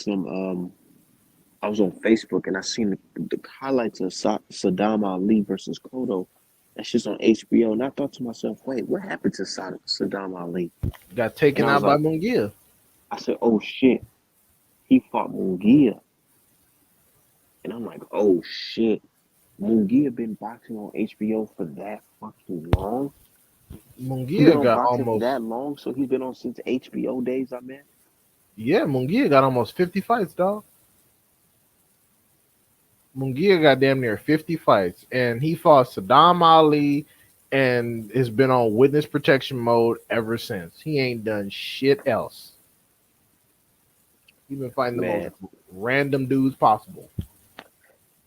[SPEAKER 3] I was on Facebook and I seen the highlights of Saddam Ali versus Cotto. That shit's on HBO, and I thought to myself, wait, what happened to Saddam Ali?
[SPEAKER 2] Got
[SPEAKER 3] And
[SPEAKER 2] taken
[SPEAKER 3] I was
[SPEAKER 2] out by
[SPEAKER 3] like,
[SPEAKER 2] Munguia.
[SPEAKER 3] I said, oh shit, he fought Munguia, and I'm like, oh shit, Munguia been boxing on HBO for that fucking long. He been
[SPEAKER 2] Munguia
[SPEAKER 3] on
[SPEAKER 2] got
[SPEAKER 3] boxing for
[SPEAKER 2] almost
[SPEAKER 3] that long, so he's been on since HBO days. I mean,
[SPEAKER 2] yeah, Munguia got almost 50 fights, dog. Munguia got damn near 50 fights, and he fought Saddam Ali and has been on witness protection mode ever since. He ain't done shit else. He's been fighting the most
[SPEAKER 3] man.
[SPEAKER 2] random dudes possible.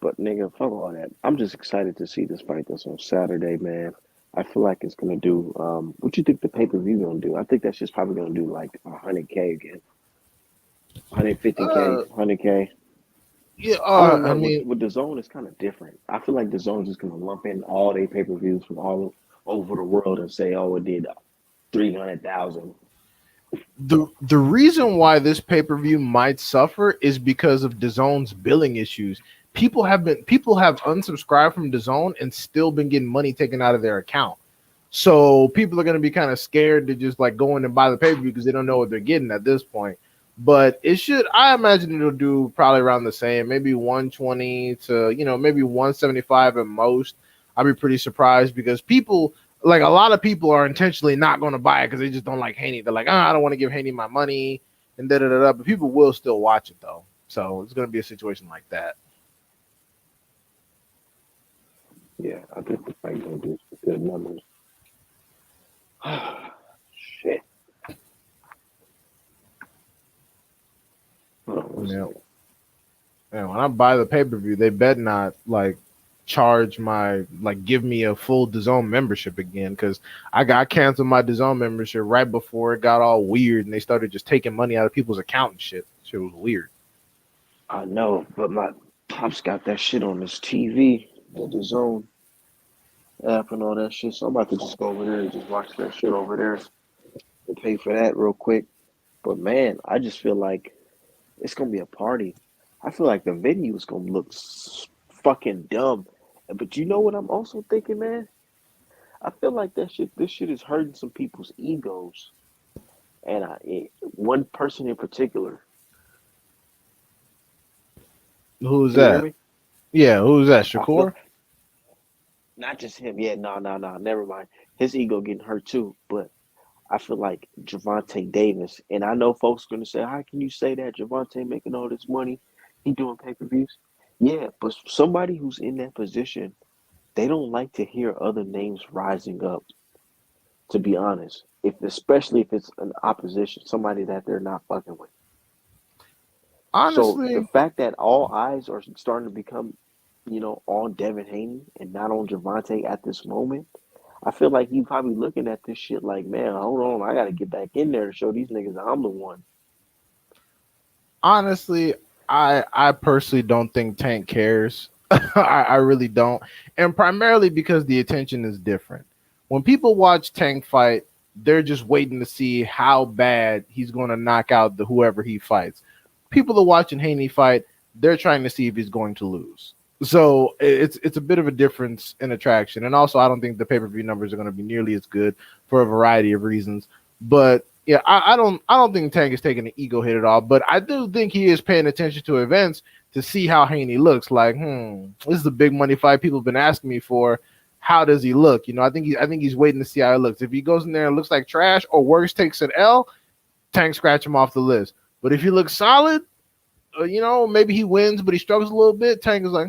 [SPEAKER 3] But nigga, fuck all that. I'm just excited to see this fight that's on Saturday, man. I feel like it's gonna do. What you think the pay per view gonna do? I think that's just probably gonna do like 100K again, 150K,
[SPEAKER 2] Uh,
[SPEAKER 3] 100K.
[SPEAKER 2] yeah.
[SPEAKER 3] I don't
[SPEAKER 2] I
[SPEAKER 3] know.
[SPEAKER 2] mean,
[SPEAKER 3] With the zone, it's kind of different. I feel like the zone's just gonna lump in all their pay per views from all over the world and say, oh, it did 300,000.
[SPEAKER 2] The reason why this pay per view might suffer is because of DAZN's billing issues. People have unsubscribed from DAZN and still been getting money taken out of their account. So people are going to be kind of scared to just like go in and buy the pay per view because they don't know what they're getting at this point. But it should, I imagine it'll do probably around the same, maybe 120 to maybe 175 at most. I'd be pretty surprised because people like a lot of people are intentionally not going to buy it because they just don't like Haney. They're like, I don't want to give Haney my money and da da da da. But people will still watch it though, so it's going to be a situation like that.
[SPEAKER 3] Yeah, I think the fight gonna do some good numbers. Shit. Hold on one
[SPEAKER 2] Yeah,
[SPEAKER 3] second.
[SPEAKER 2] and when I buy the pay per view, they bet not like charge my like give me a full DAZN membership again because I got canceled my DAZN membership right before it got all weird and they started just taking money out of people's account and shit. Shit was weird.
[SPEAKER 3] I know, but my pops got that shit on his TV, the zone app and all that shit. So I'm about to just go over there and just watch that shit over there and pay for that real quick. But man, I just feel like it's gonna be a party. I feel like the venue is gonna look fucking dumb. But you know what I'm also thinking, man? I feel like this shit is hurting some people's egos, and one person in particular.
[SPEAKER 2] Who's
[SPEAKER 3] Can you hear
[SPEAKER 2] that?
[SPEAKER 3] me?
[SPEAKER 2] Yeah, who's that?
[SPEAKER 3] I feel
[SPEAKER 2] Shakur?
[SPEAKER 3] not just him. Yeah, no, never mind. His ego getting hurt too. But I feel like Javante Davis, and I know folks are gonna say, "How can you say that? Javante making all this money, he doing pay per views." Yeah, but somebody who's in that position, they don't like to hear other names rising up. To be honest, if especially if it's an opposition, somebody that they're not fucking with. So the
[SPEAKER 2] Honestly,
[SPEAKER 3] fact that all eyes are starting to become, on Devin Haney and not on Javante at this moment, I feel like you probably looking at this shit like, man, hold on, I got to get back in there to show these niggas I'm the one.
[SPEAKER 2] honestly, I personally don't think Tank cares. I really don't, and primarily because the attention is different. When people watch Tank fight, they're just waiting to see how bad he's going to knock out the whoever he fights. People are watching Haney fight; they're trying to see if he's going to lose. So it's a bit of a difference in attraction, and also I don't think the pay per view numbers are going to be nearly as good for a variety of reasons. But yeah, I don't think Tank is taking an ego hit at all, but I do think he is paying attention to events to see how Haney looks. Like, this is a big money fight. People have been asking me for. How does he look? I think he's waiting to see how it looks. If he goes in there and looks like trash, or worse, takes an L, Tank scratch him off the list. But if he looks solid, maybe he wins, but he struggles a little bit. Tank is like,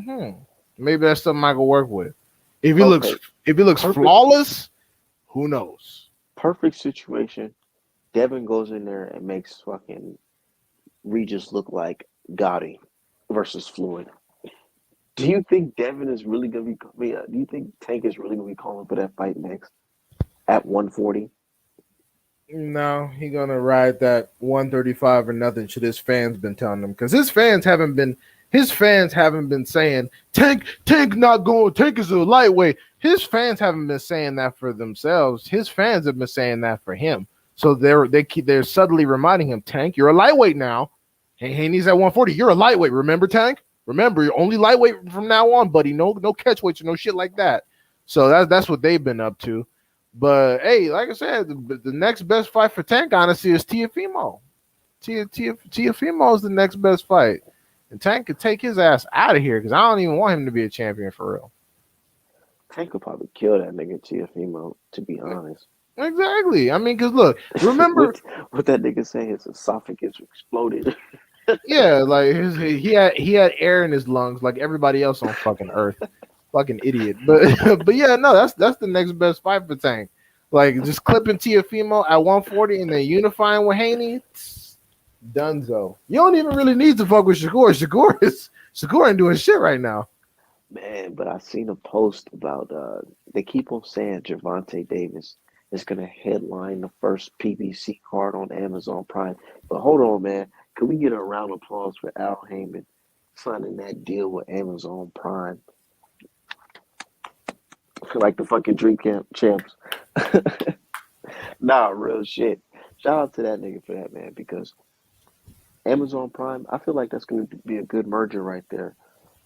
[SPEAKER 2] maybe that's something I can work with. If he looks,
[SPEAKER 3] Okay,
[SPEAKER 2] if he looks
[SPEAKER 3] perfect,
[SPEAKER 2] flawless, who knows?
[SPEAKER 3] perfect situation. Devin goes in there and makes fucking Regis look like Gotti versus Floyd. Do you think Devin is really gonna be? Do you think Tank is really gonna be calling for that fight next at 140?
[SPEAKER 2] No, he gonna ride that 135 or nothing. Should his fans been telling him? Because his fans haven't been saying Tank not going. Tank is a lightweight. His fans haven't been saying that for themselves. His fans have been saying that for him. So they're subtly reminding him, Tank, you're a lightweight now. Hey, he's at 140. You're a lightweight. Remember, Tank? Remember, you're only lightweight from now on, buddy. No catch weights or no shit like that. So that's what they've been up to. But hey, like I said, the next best fight for Tank honestly is Tiafimo. Tiafimo is the next best fight, and Tank could take his ass out of here because I don't even want him to be a champion for real.
[SPEAKER 3] Tank could probably kill that nigga Tiafimo, to be honest.
[SPEAKER 2] Exactly. I mean, because look, remember,
[SPEAKER 3] what that nigga say? His esophagus exploded.
[SPEAKER 2] yeah, like he had air in his lungs like everybody else on fucking Earth. Fucking idiot. But but yeah, no, that's the next best fight for Tank. Like just clipping Tiafimo at 140 and then unifying with Haney. Dunzo. You don't even really need to fuck with Shakur. Shakur ain't doing shit right now.
[SPEAKER 3] Man, but I seen a post about they keep on saying Javante Davis is gonna headline the first PBC card on Amazon Prime. But hold on, man. Can we get a round of applause for Al Heyman signing that deal with Amazon Prime? I feel like the fucking Dream Camp champs. Nah, real shit. Shout out to that nigga for that, man, because Amazon Prime, I feel like that's going to be a good merger right there.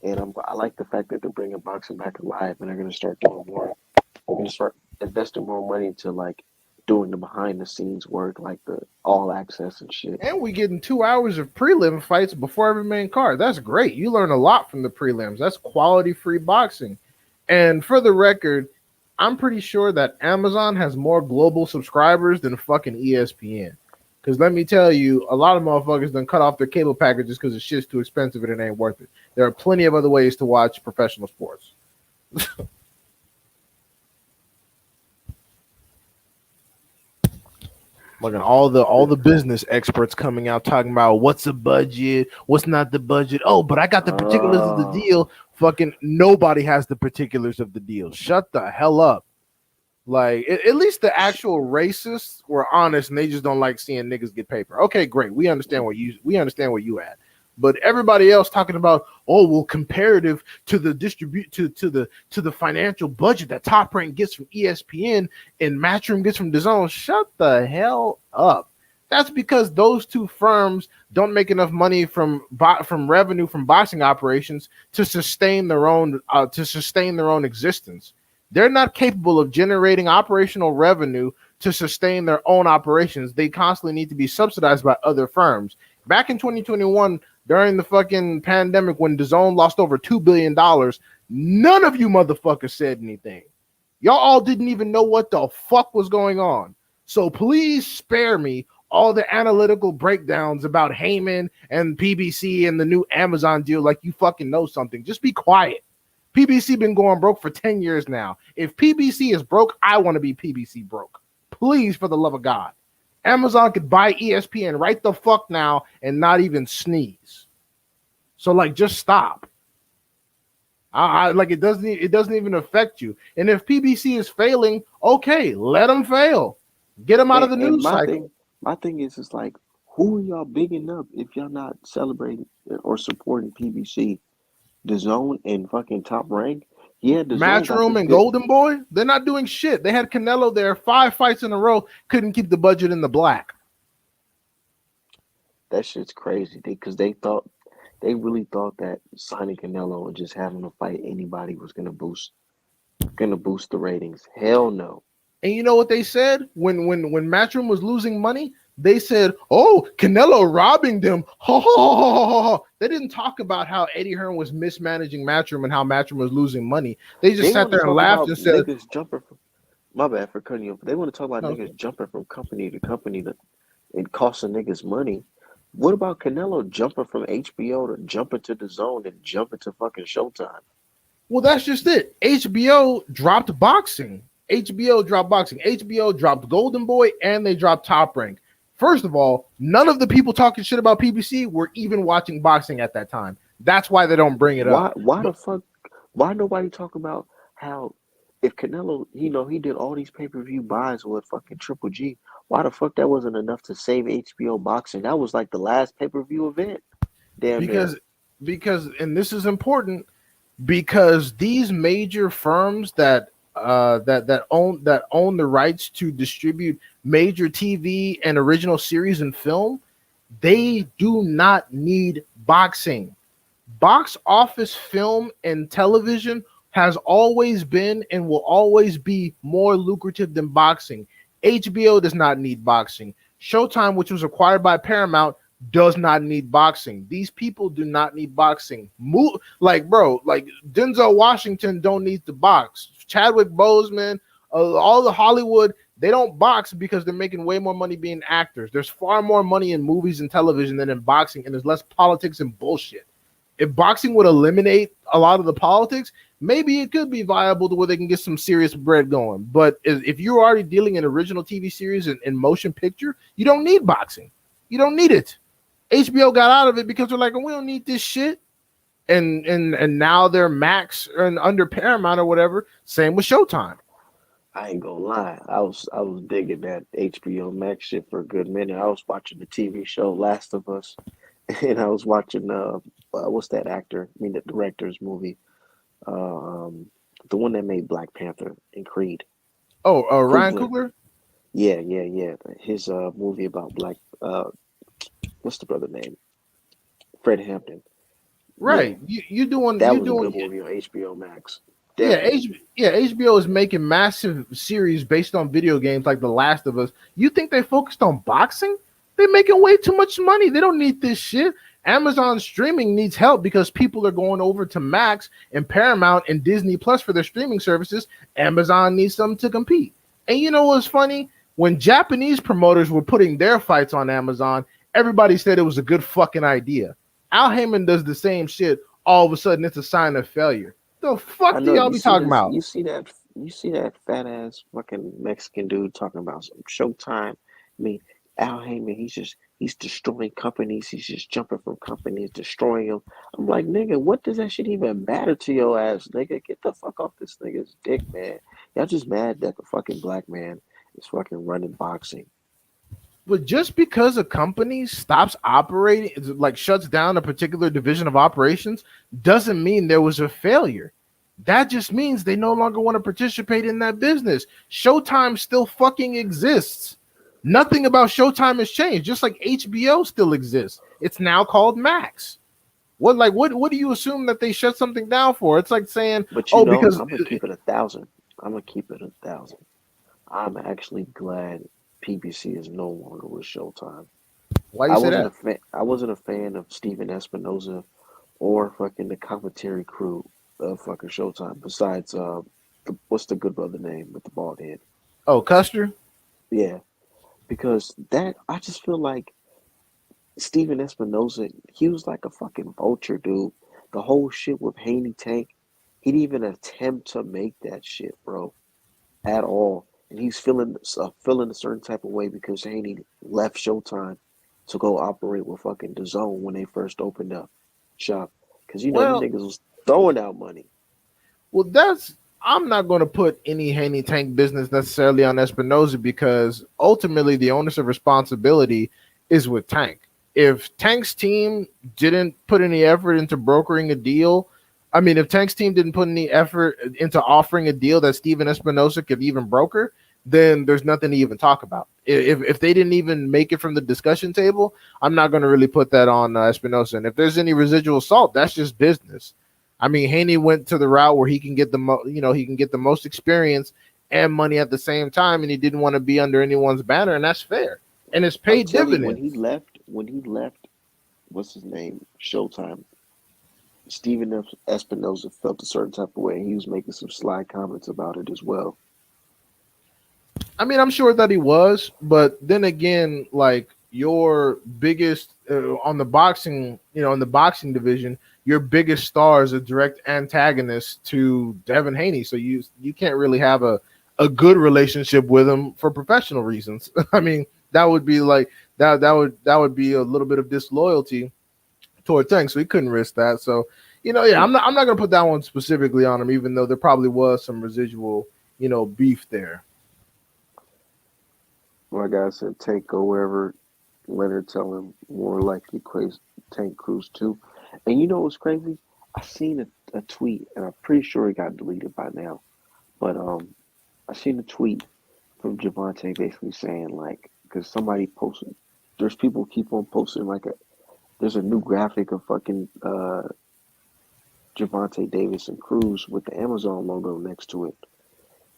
[SPEAKER 3] And I like the fact that they're bringing boxing back alive, and they're going to start doing more. They're going to start investing more money into like doing the behind the scenes work, like the all access and shit.
[SPEAKER 2] And we getting 2 hours of prelim fights before every main card. That's great. You learn a lot from the prelims. That's quality free boxing. And for the record, I'm pretty sure that Amazon has more global subscribers than fucking ESPN. Because let me tell you, a lot of motherfuckers done cut off their cable packages because the shit's too expensive and it ain't worth it. There are plenty of other ways to watch professional sports. Look at all the business experts coming out talking about what's the budget, what's not the budget. Oh, but I got the particulars of the deal. Fucking nobody has the particulars of the deal. Shut the hell up. Like at least the actual racists were honest and they just don't like seeing niggas get paper. Okay, great. We understand where you at. But everybody else talking about, oh well, comparative to the to the financial budget that Top Rank gets from ESPN and Matchroom gets from DAZN. Shut the hell up. That's because those two firms don't make enough money from revenue from boxing operations to sustain their own existence. They're not capable of generating operational revenue to sustain their own operations. They constantly need to be subsidized by other firms. Back in 2021, during the fucking pandemic, when DAZN lost over $2 billion, none of you motherfuckers said anything. Y'all all didn't even know what the fuck was going on. So please spare me all the analytical breakdowns about Heyman and PBC and the new Amazon deal like you fucking know something. Just be quiet. PBC been going broke for 10 years now. If PBC is broke, I want to be PBC broke. Please, for the love of God. Amazon could buy ESPN right the fuck now and not even sneeze. So like, just stop. I like it doesn't even affect you. And if PBC is failing, okay, let them fail. Get them out of the news cycle.
[SPEAKER 3] My thing is like, who are y'all bigging up if y'all not celebrating or supporting PBC? DAZN and fucking Top Rank. Yeah, DAZN got
[SPEAKER 2] Matchroom
[SPEAKER 3] this
[SPEAKER 2] and
[SPEAKER 3] good.
[SPEAKER 2] Golden Boy, they're not doing shit. They had Canelo there 5 fights in a row, couldn't keep the budget in the black.
[SPEAKER 3] That shit's crazy because they really thought that signing Canelo and just having him fight anybody was gonna boost the ratings. Hell no.
[SPEAKER 2] And you know what they said when Matchroom was losing money? They said, "Oh, Canelo robbing them." Ha, ha, ha, ha, ha. They didn't talk about how Eddie Hearn was mismanaging Matchroom and how Matchroom was losing money. They just
[SPEAKER 3] They
[SPEAKER 2] sat
[SPEAKER 3] want to
[SPEAKER 2] there and
[SPEAKER 3] talk
[SPEAKER 2] laughed
[SPEAKER 3] about
[SPEAKER 2] and said,
[SPEAKER 3] niggas jumping from my bad for cutting you off. They want to talk about
[SPEAKER 2] "No,
[SPEAKER 3] niggas jumping from company to company and costing niggas money. What about Canelo jumping from HBO to jumping to the zone and jumping to fucking Showtime?
[SPEAKER 2] well, that's just it. HBO dropped boxing. HBO dropped boxing. HBO dropped Golden Boy and they dropped Top Rank. First of all, none of the people talking shit about PBC were even watching boxing at that time. That's why they don't bring it up.
[SPEAKER 3] Why the fuck why nobody talk about how if Canelo, he did all these pay-per-view buys with fucking Triple G, why the fuck that wasn't enough to save HBO boxing? That was like the last pay-per-view event. Damn near.
[SPEAKER 2] because and this is important because these major firms that own the rights to distribute major TV and original series and film, they do not need boxing. Box office film and television has always been and will always be more lucrative than boxing. HBO does not need boxing. Showtime, which was acquired by Paramount, does not need boxing. These people do not need boxing. Like, bro, like Denzel Washington don't need to box. Chadwick Boseman, all the Hollywood, they don't box because they're making way more money being actors. There's far more money in movies and television than in boxing, and there's less politics and bullshit. If boxing would eliminate a lot of the politics, maybe it could be viable to where they can get some serious bread going. But if you're already dealing in original TV series and motion picture, you don't need boxing. You don't need it. HBO got out of it because they're like, we don't need this shit. And now they're Max and under Paramount or whatever. Same with Showtime.
[SPEAKER 3] I ain't gonna lie. I was digging that HBO Max shit for a good minute. I was watching the TV show Last of Us, and I was watching what's that actor? I mean the director's movie, the one that made Black Panther and Creed.
[SPEAKER 2] Oh, Ryan
[SPEAKER 3] Coogler.
[SPEAKER 2] Coogler?
[SPEAKER 3] Yeah, yeah, yeah. His movie about black what's the brother name? Fred Hampton. Yeah,
[SPEAKER 2] Right. You doing
[SPEAKER 3] that
[SPEAKER 2] you
[SPEAKER 3] was a good
[SPEAKER 2] doing
[SPEAKER 3] movie on HBO Max.
[SPEAKER 2] Yeah,
[SPEAKER 3] Definitely.
[SPEAKER 2] HBO is making massive series based on video games like The Last of Us. You think they focused on boxing? They're making way too much money. They don't need this shit. Amazon streaming needs help because people are going over to Max and Paramount and Disney Plus for their streaming services. Amazon needs something to compete. And you know what's funny? When Japanese promoters were putting their fights on Amazon, everybody said it was a good fucking idea. Al Heyman does the same shit. All of a sudden, it's a sign of failure. The
[SPEAKER 3] I
[SPEAKER 2] fuck do
[SPEAKER 3] know
[SPEAKER 2] y'all
[SPEAKER 3] you
[SPEAKER 2] be
[SPEAKER 3] see
[SPEAKER 2] talking
[SPEAKER 3] this.
[SPEAKER 2] about?
[SPEAKER 3] You see that fat ass fucking Mexican dude talking about some Showtime. I mean, Al Heyman. He's destroying companies. He's just jumping from companies, destroying them. I'm like, nigga, what does that shit even matter to your ass, nigga? Get the fuck off this nigga's dick, man. Y'all just mad that the fucking black man is fucking running boxing.
[SPEAKER 2] But just because a company stops operating, like shuts down a particular division of operations, doesn't mean there was a failure. That just means they no longer want to participate in that business. Showtime still fucking exists. Nothing about Showtime has changed, just like HBO still exists. It's now called Max. What do you assume that they shut something down for? It's like saying,
[SPEAKER 3] But you
[SPEAKER 2] "Oh,
[SPEAKER 3] know,
[SPEAKER 2] because
[SPEAKER 3] I'm gonna keep it 1,000. I'm gonna keep it 1,000. I'm actually glad PBC is no longer with Showtime.
[SPEAKER 2] why you say that?"
[SPEAKER 3] I wasn't a fan of Steven Espinoza or fucking the commentary crew of fucking Showtime. Besides, what's the good brother name with the bald head?
[SPEAKER 2] Oh, Custer.
[SPEAKER 3] Yeah, because that I just feel like Steven Espinoza, he was like a fucking vulture, dude. The whole shit with Haney Tank, he didn't even attempt to make that shit, bro, at all. And he's feeling a certain type of way because Haney left Showtime to go operate with fucking DAZN when they first opened up shop. Because you know them
[SPEAKER 2] Well,
[SPEAKER 3] niggas was throwing out money.
[SPEAKER 2] Well, that's I'm not going to put any Haney Tank business necessarily on Espinoza because ultimately the onus of responsibility is with Tank. If Tank's team didn't put any effort into brokering a deal, I mean, if Tank's team didn't put any effort into offering a deal that Steven Espinoza could even broker, then there's nothing to even talk about. If they didn't even make it from the discussion table, I'm not going to really put that on Espinoza. And if there's any residual salt, that's just business. I mean, Haney went to the route where he can get he can get the most experience and money at the same time, and he didn't want to be under anyone's banner, and that's fair. And it's
[SPEAKER 3] I'm
[SPEAKER 2] paid
[SPEAKER 3] telling you,
[SPEAKER 2] dividends.
[SPEAKER 3] when he left, what's his name, Showtime, Steven Espinoza felt a certain type of way, and he was making some sly comments about it as well.
[SPEAKER 2] I mean, I'm sure that he was, but then again, like your biggest on the boxing, in the boxing division, your biggest star is a direct antagonist to Devin Haney, so you can't really have a good relationship with him for professional reasons. I mean, that would be like that would be a little bit of disloyalty toward Tank, so he couldn't risk that. So, yeah, I'm not gonna put that one specifically on him, even though there probably was some residual, beef there.
[SPEAKER 3] Like I said, Tank go wherever Leonard tell him, more likely Tank Cruz too. And you know what's crazy? I seen a tweet, and I'm pretty sure it got deleted by now. But I seen a tweet from Javante basically saying like, because somebody posted, there's people keep on posting like there's a new graphic of fucking Javante Davis and Cruz with the Amazon logo next to it,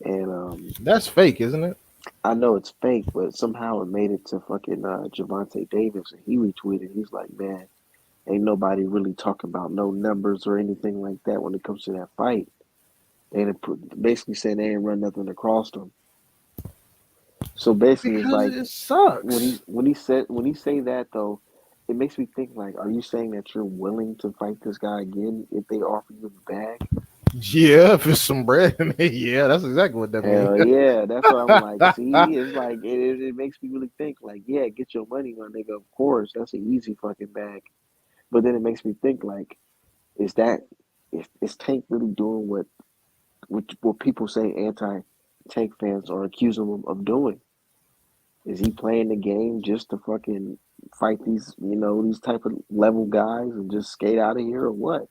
[SPEAKER 3] and
[SPEAKER 2] That's fake, isn't it?
[SPEAKER 3] I know it's fake, but somehow it made it to fucking Javante Davis, and he retweeted. He's like, man, ain't nobody really talking about no numbers or anything like that when it comes to that fight. Basically saying they ain't run nothing across them. So basically, it's
[SPEAKER 2] Because
[SPEAKER 3] like
[SPEAKER 2] it sucks.
[SPEAKER 3] when he say that though, it makes me think like, are you saying that you're willing to fight this guy again if they offer you the bag?
[SPEAKER 2] Yeah, if it's some bread, yeah, that's exactly what that means.
[SPEAKER 3] Hell yeah, that's why I'm like, see, it's like it makes me really think like, yeah, get your money, my nigga. Of course, that's an easy fucking bag. But then it makes me think like, is that is Tank really doing what people say anti Tank fans are accusing him of doing? Is he playing the game just to fucking fight these, these type of level guys and just skate out of here or what?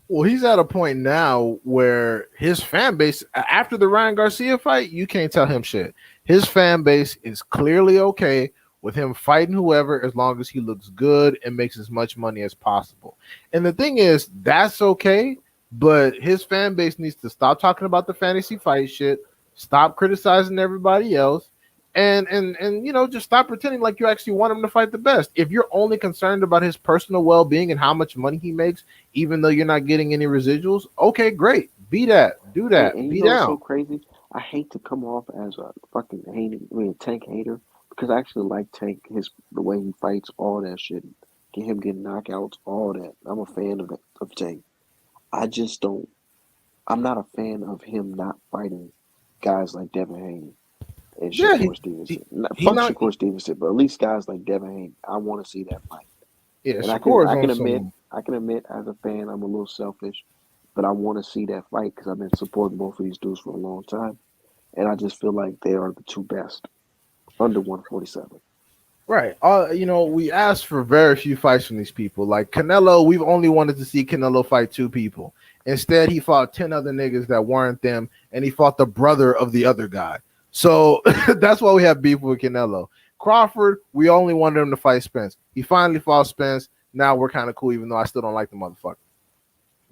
[SPEAKER 2] Well, he's at a point now where his fan base, after the Ryan Garcia fight, you can't tell him shit. His fan base is clearly okay with him fighting whoever as long as he looks good and makes as much money as possible. And the thing is, that's okay, but his fan base needs to stop talking about the fantasy fight shit, stop criticizing everybody else, and just stop pretending like you actually want him to fight the best. If you're only concerned about his personal well-being and how much money he makes, even though you're not getting any residuals, okay, great. Be that. Do
[SPEAKER 3] And,
[SPEAKER 2] that.
[SPEAKER 3] and you
[SPEAKER 2] Be
[SPEAKER 3] know what's so
[SPEAKER 2] down.
[SPEAKER 3] crazy? I hate to come off as a fucking Tank hater because I actually like Tank, the way he fights, all that shit, get him getting knockouts, all that. I'm a fan of Tank. I just don't. I'm not a fan of him not fighting guys like Devin Haney and
[SPEAKER 2] Yeah,
[SPEAKER 3] Shakur
[SPEAKER 2] he,
[SPEAKER 3] Stevenson.
[SPEAKER 2] he
[SPEAKER 3] Fuck
[SPEAKER 2] not.
[SPEAKER 3] Shakur Stevenson, but at least guys like Devin Haney, I want to see that fight.
[SPEAKER 2] Yeah,
[SPEAKER 3] And
[SPEAKER 2] Shakur is
[SPEAKER 3] I
[SPEAKER 2] on
[SPEAKER 3] can admit
[SPEAKER 2] some.
[SPEAKER 3] as a fan I'm a little selfish, but I want to see that fight because I've been supporting both of these dudes for a long time, and I just feel like they are the two best under 147.
[SPEAKER 2] Right. We asked for very few fights from these people. Like Canelo, we've only wanted to see Canelo fight two people. Instead, he fought 10 other niggas that weren't them, and he fought the brother of the other guy. So that's why we have beef with Canelo. Crawford, we only wanted him to fight Spence. He finally fought Spence. Now we're kind of cool, even though I still don't like the motherfucker.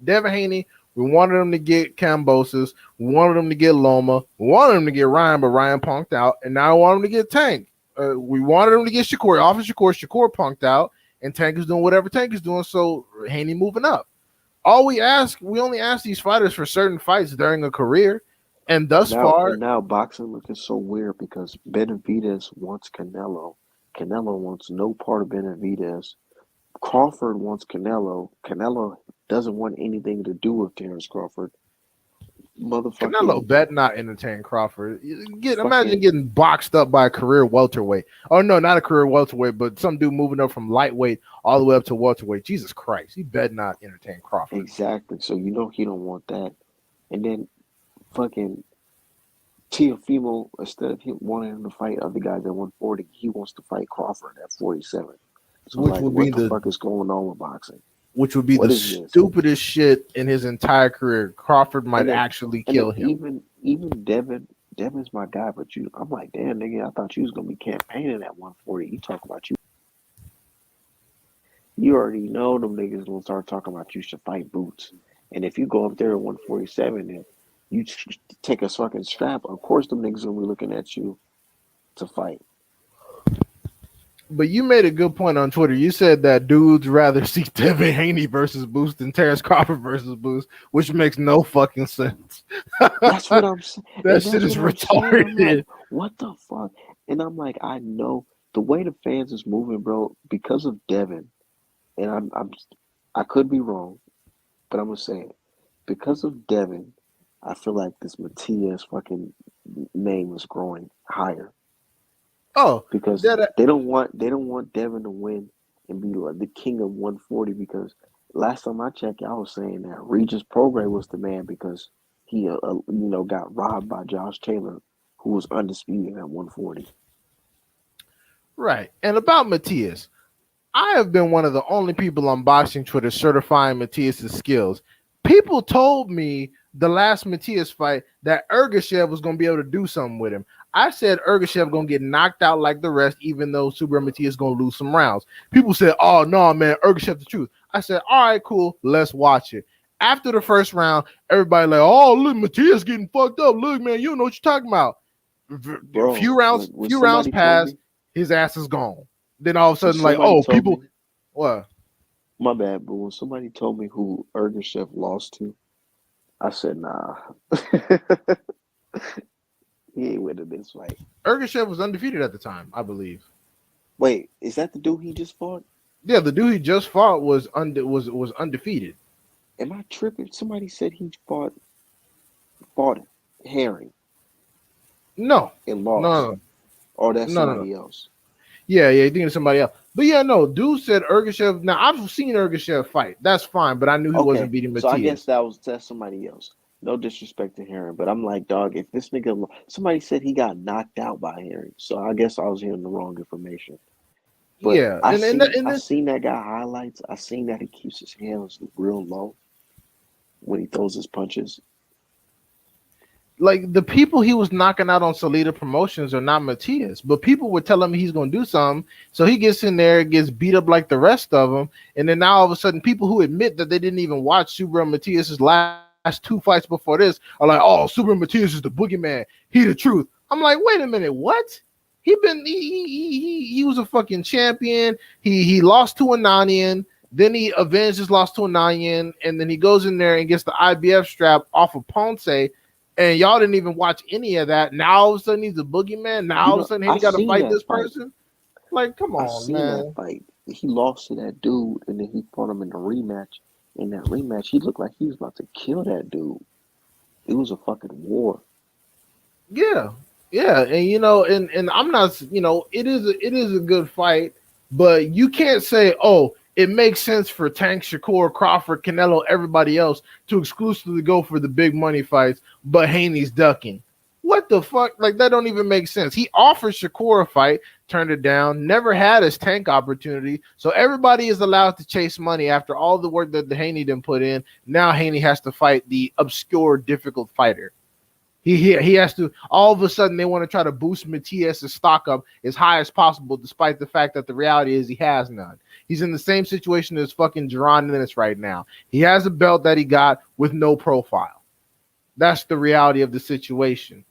[SPEAKER 2] Devin Haney, we wanted him to get Cambosis. We wanted him to get Loma. We wanted him to get Ryan, but Ryan punked out. And now I want him to get Tank. We wanted him to get Shakur. Off of Shakur, Shakur punked out. And Tank is doing whatever Tank is doing. So Haney moving up. We only ask these fighters for certain fights during a career. And thus far,
[SPEAKER 3] And now boxing looking so weird because Benavidez wants Canelo. Canelo wants no part of Benavidez. Crawford wants Canelo. Canelo doesn't want anything to do with Terrence Crawford.
[SPEAKER 2] Canelo
[SPEAKER 3] Motherfucking
[SPEAKER 2] bet not entertain Crawford. Imagine
[SPEAKER 3] fucking
[SPEAKER 2] getting boxed up by a career welterweight. Oh no, not a career welterweight, but some dude moving up from lightweight all the way up to welterweight. Jesus Christ, he bet not entertain Crawford.
[SPEAKER 3] exactly. So you know he don't want that. And then fucking Teofimo, instead of him wanting him to fight other guys at 140, he wants to fight Crawford at 47. So I'm
[SPEAKER 2] Which
[SPEAKER 3] like,
[SPEAKER 2] would be
[SPEAKER 3] what the
[SPEAKER 2] the
[SPEAKER 3] fuck is going on with boxing?
[SPEAKER 2] which would be
[SPEAKER 3] What
[SPEAKER 2] the
[SPEAKER 3] is this?
[SPEAKER 2] stupidest shit in his entire career. Crawford might
[SPEAKER 3] And then
[SPEAKER 2] actually
[SPEAKER 3] and then
[SPEAKER 2] kill him.
[SPEAKER 3] even Devin's my guy, but I'm like, damn nigga, I thought you was gonna be campaigning at 140. You talk about you already know them niggas will start talking about you should fight Boots. And if you go up there at 147 and you take a fucking strap, of course them niggas gonna be looking at you to fight.
[SPEAKER 2] But you made a good point on Twitter. You said that dudes rather see Devin Haney versus Boost than Terrence Crawford versus Boost, which makes no fucking sense.
[SPEAKER 3] That's what I'm saying.
[SPEAKER 2] That
[SPEAKER 3] And
[SPEAKER 2] shit
[SPEAKER 3] that's
[SPEAKER 2] is
[SPEAKER 3] what I'm saying. I'm like,
[SPEAKER 2] retarded.
[SPEAKER 3] what the fuck? And I'm like, I know the way the fans is moving, bro, because of Devin. And I could be wrong, but I'm gonna say it. Because of Devin, I feel like this Matias fucking name is growing higher
[SPEAKER 2] Oh,
[SPEAKER 3] because
[SPEAKER 2] that
[SPEAKER 3] they don't want Devin to win and be like the king of 140 because last time I checked, I was saying that Regis Prograis was the man because he got robbed by Josh Taylor, who was undisputed at 140.
[SPEAKER 2] right. And about Matias, I have been one of the only people on boxing Twitter certifying Matias' skills. People told me the last Matias fight that Ergashev was going to be able to do something with him. I said Ergashev going to get knocked out like the rest, even though Super Matias going to lose some rounds. People said, "Oh no, man, Ergashev the truth." I said, "All right, cool, let's watch it." After the first round, everybody like, "Oh look, Matias getting fucked up. Look, man, you don't know what you're talking about."
[SPEAKER 3] Bro, when
[SPEAKER 2] Few rounds
[SPEAKER 3] somebody told
[SPEAKER 2] pass,
[SPEAKER 3] me
[SPEAKER 2] his ass is gone. Then all of a
[SPEAKER 3] when
[SPEAKER 2] sudden, like,
[SPEAKER 3] somebody
[SPEAKER 2] oh,
[SPEAKER 3] told
[SPEAKER 2] people,
[SPEAKER 3] me
[SPEAKER 2] what?
[SPEAKER 3] my bad, but when somebody told me who Ergashev lost to, I said, nah. He ain't winning this fight.
[SPEAKER 2] Ergashev was undefeated at the time, I believe.
[SPEAKER 3] Wait, is that the dude he just fought?
[SPEAKER 2] Yeah, the dude he just fought was undefeated.
[SPEAKER 3] Am I tripping? Somebody said he fought Herring
[SPEAKER 2] No,
[SPEAKER 3] and
[SPEAKER 2] no,
[SPEAKER 3] lost.
[SPEAKER 2] no,
[SPEAKER 3] Or that's
[SPEAKER 2] no, no, no.
[SPEAKER 3] somebody else.
[SPEAKER 2] Yeah, yeah, you thinking of somebody else. But yeah, no, dude said Ergashev. Now I've seen Ergashev fight. That's fine, but I knew he wasn't
[SPEAKER 3] Okay,
[SPEAKER 2] beating
[SPEAKER 3] so I guess
[SPEAKER 2] Matias.
[SPEAKER 3] that's somebody else. No disrespect to Herring, but I'm like, dog, if this nigga somebody said he got knocked out by Herring, so I guess I was hearing the wrong information. But
[SPEAKER 2] Yeah, and
[SPEAKER 3] I seen that guy highlights. I seen that he keeps his hands real low. when he throws his punches.
[SPEAKER 2] Like the people he was knocking out on Salida Promotions are not Matias, but people were telling me he's going to do something. So he gets in there, gets beat up like the rest of them, and then now all of a sudden, people who admit that they didn't even watch Super Matias's last two fights before this are like, "Oh, Super Matias is the boogeyman. He the truth." I'm like, wait a minute, what? He was a fucking champion. He lost to Ananian. Then he avenged his loss to Ananian, and then he goes in there and gets the IBF strap off of Ponce, and y'all didn't even watch any of that. Now all of a sudden he's a boogeyman. Now
[SPEAKER 3] You
[SPEAKER 2] all of a
[SPEAKER 3] know,
[SPEAKER 2] sudden
[SPEAKER 3] I
[SPEAKER 2] he got to
[SPEAKER 3] seen
[SPEAKER 2] fight
[SPEAKER 3] that
[SPEAKER 2] this
[SPEAKER 3] fight.
[SPEAKER 2] person. Like, come
[SPEAKER 3] I
[SPEAKER 2] on,
[SPEAKER 3] seen that
[SPEAKER 2] man.
[SPEAKER 3] fight. He lost to that dude, and then he fought him in the rematch. In that rematch, he looked like he was about to kill that dude. It was a fucking war.
[SPEAKER 2] Yeah, yeah, and and I'm not, it is a good fight, but you can't say, oh, it makes sense for Tank, Shakur, Crawford, Canelo, everybody else to exclusively go for the big money fights, but Haney's ducking. What the fuck? Like that don't even make sense. He offered Shakur a fight, turned it down, never had his Tank opportunity. So everybody is allowed to chase money after all the work that the Haney didn't put in. Now Haney has to fight the obscure, difficult fighter. He has to. All of a sudden, they want to try to boost Matias' stock up as high as possible, despite the fact that the reality is he has none. He's in the same situation as fucking Jerron Ennis right now. He has a belt that he got with no profile. That's the reality of the situation.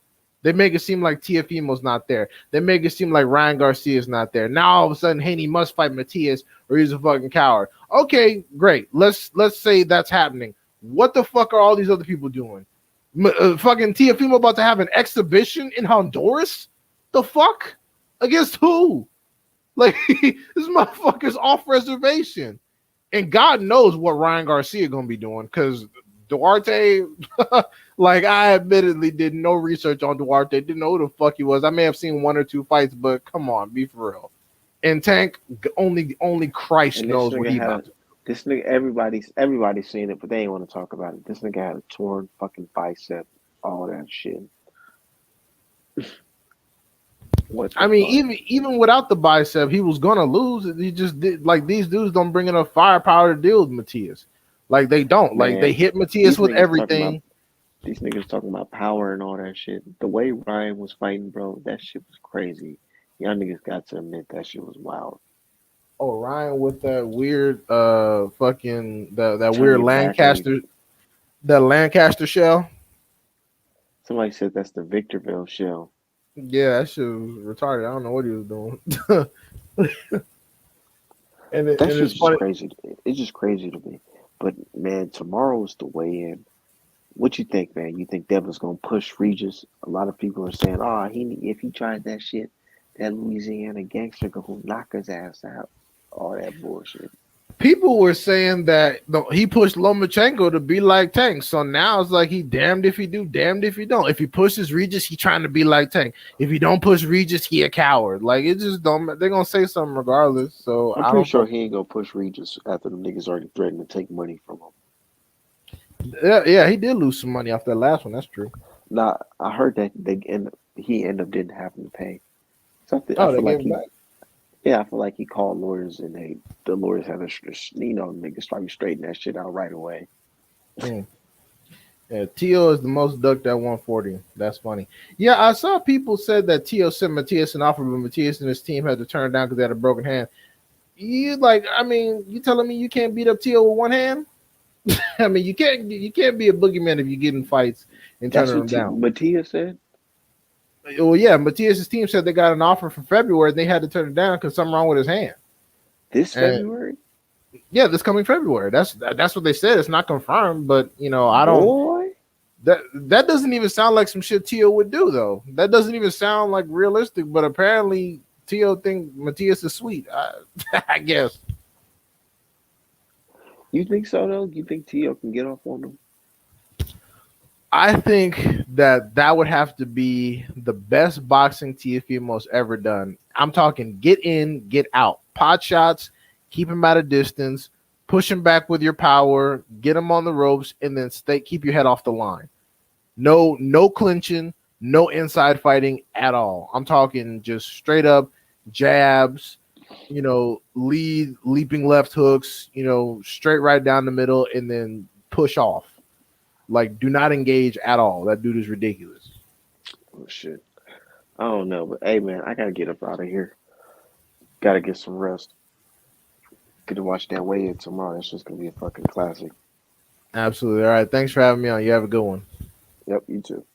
[SPEAKER 2] They make it seem like Tiafimo's not there. They make it seem like Ryan Garcia's not there. Now all of a sudden, Haney must fight Matias or he's a fucking coward. Okay, great. Let's say that's happening. What the fuck are all these other people doing? Fucking Tiafimo about to have an exhibition in Honduras? The fuck? Against who? Like this motherfucker's off reservation. And God knows what Ryan Garcia gonna be doing because Duarte, like I admittedly did no research on Duarte, didn't know who the fuck he was. I may have seen one or two fights, but come on, be for real. And Tank, only Christ
[SPEAKER 3] And this
[SPEAKER 2] knows what
[SPEAKER 3] nigga
[SPEAKER 2] he
[SPEAKER 3] had
[SPEAKER 2] about
[SPEAKER 3] a
[SPEAKER 2] to.
[SPEAKER 3] this nigga everybody's seen it, but they ain't want to talk about it. This nigga had a torn fucking bicep, all that shit. What
[SPEAKER 2] I
[SPEAKER 3] the
[SPEAKER 2] mean,
[SPEAKER 3] fuck?
[SPEAKER 2] even without the bicep, he was gonna lose. He just did like these dudes don't bring enough firepower to deal with Matias. Like they don't. Like they
[SPEAKER 3] Man,
[SPEAKER 2] hit Matias
[SPEAKER 3] these
[SPEAKER 2] with
[SPEAKER 3] niggas talking about
[SPEAKER 2] everything.
[SPEAKER 3] these niggas talking about power and all that shit. The way Ryan was fighting, bro, that shit was crazy. Y'all niggas got to admit that shit was wild.
[SPEAKER 2] Oh, Ryan with that weird fucking that
[SPEAKER 3] Turn
[SPEAKER 2] weird
[SPEAKER 3] your back and you.
[SPEAKER 2] Lancaster shell.
[SPEAKER 3] Somebody said that's the Victorville shell.
[SPEAKER 2] Yeah, that shit was retarded. I don't know what he was doing.
[SPEAKER 3] That
[SPEAKER 2] And it's
[SPEAKER 3] shit's just
[SPEAKER 2] funny.
[SPEAKER 3] crazy. It's just crazy to me. But man, tomorrow's the weigh in. What you think, man? You think Devin's gonna push Regis? A lot of people are saying, "Oh, he if he tried that shit, that Louisiana gangster gonna knock his ass out." All that bullshit.
[SPEAKER 2] People were saying that he pushed Lomachenko to be like Tank. So now it's like he damned if he do, damned if he don't. If he pushes Regis, he trying to be like Tank. If he don't push Regis, he a coward. Like it just don't. They're gonna say something regardless. So
[SPEAKER 3] I'm
[SPEAKER 2] I
[SPEAKER 3] pretty
[SPEAKER 2] don't
[SPEAKER 3] sure
[SPEAKER 2] fuck.
[SPEAKER 3] he ain't gonna push Regis after the niggas already threatened to take money from him.
[SPEAKER 2] Yeah, yeah, he did lose some money off that last one. That's true.
[SPEAKER 3] Nah, I heard that he ended up didn't have to pay. So I
[SPEAKER 2] Oh, they
[SPEAKER 3] feel
[SPEAKER 2] gave
[SPEAKER 3] like
[SPEAKER 2] him back.
[SPEAKER 3] yeah, I feel like he called lawyers and the lawyers had to, niggas probably straighten that shit out right away.
[SPEAKER 2] Mm. Yeah, Tio is the most ducked at 140. That's funny. Yeah, I saw people said that Tio sent Matias an offer, but Matias and his team had to turn it down because they had a broken hand. You like, I mean, you telling me you can't beat up Tio with one hand? I mean, you can't be a boogeyman if you get in fights and
[SPEAKER 3] That's
[SPEAKER 2] turning
[SPEAKER 3] what
[SPEAKER 2] them down.
[SPEAKER 3] Mattia said
[SPEAKER 2] Well, yeah, Matias' team said they got an offer for February and they had to turn it down because something wrong with his hand.
[SPEAKER 3] this
[SPEAKER 2] And
[SPEAKER 3] February.
[SPEAKER 2] yeah, this coming February. That's what they said. It's not confirmed, but I don't.
[SPEAKER 3] Boy,
[SPEAKER 2] That doesn't even sound like some shit Tio would do though. That doesn't even sound like realistic. But apparently Tio think Matias is sweet. I guess.
[SPEAKER 3] you think so though? You think Tio can get off on them?
[SPEAKER 2] I think that would have to be the best boxing Tiafimo's ever done. I'm talking get in, get out, pot shots, keep him at a distance, push him back with your power, get him on the ropes, and then keep your head off the line. No clinching, no inside fighting at all. I'm talking just straight up jabs, leaping left hooks, straight right down the middle, and then push off. Like, do not engage at all. That dude is ridiculous.
[SPEAKER 3] Oh shit. I don't know, but hey man, I gotta get up out of here. Gotta get some rest. Get to watch that weigh in tomorrow. It's just gonna be a fucking classic.
[SPEAKER 2] Absolutely. All right. Thanks for having me on. You have a good one.
[SPEAKER 3] Yep, you too.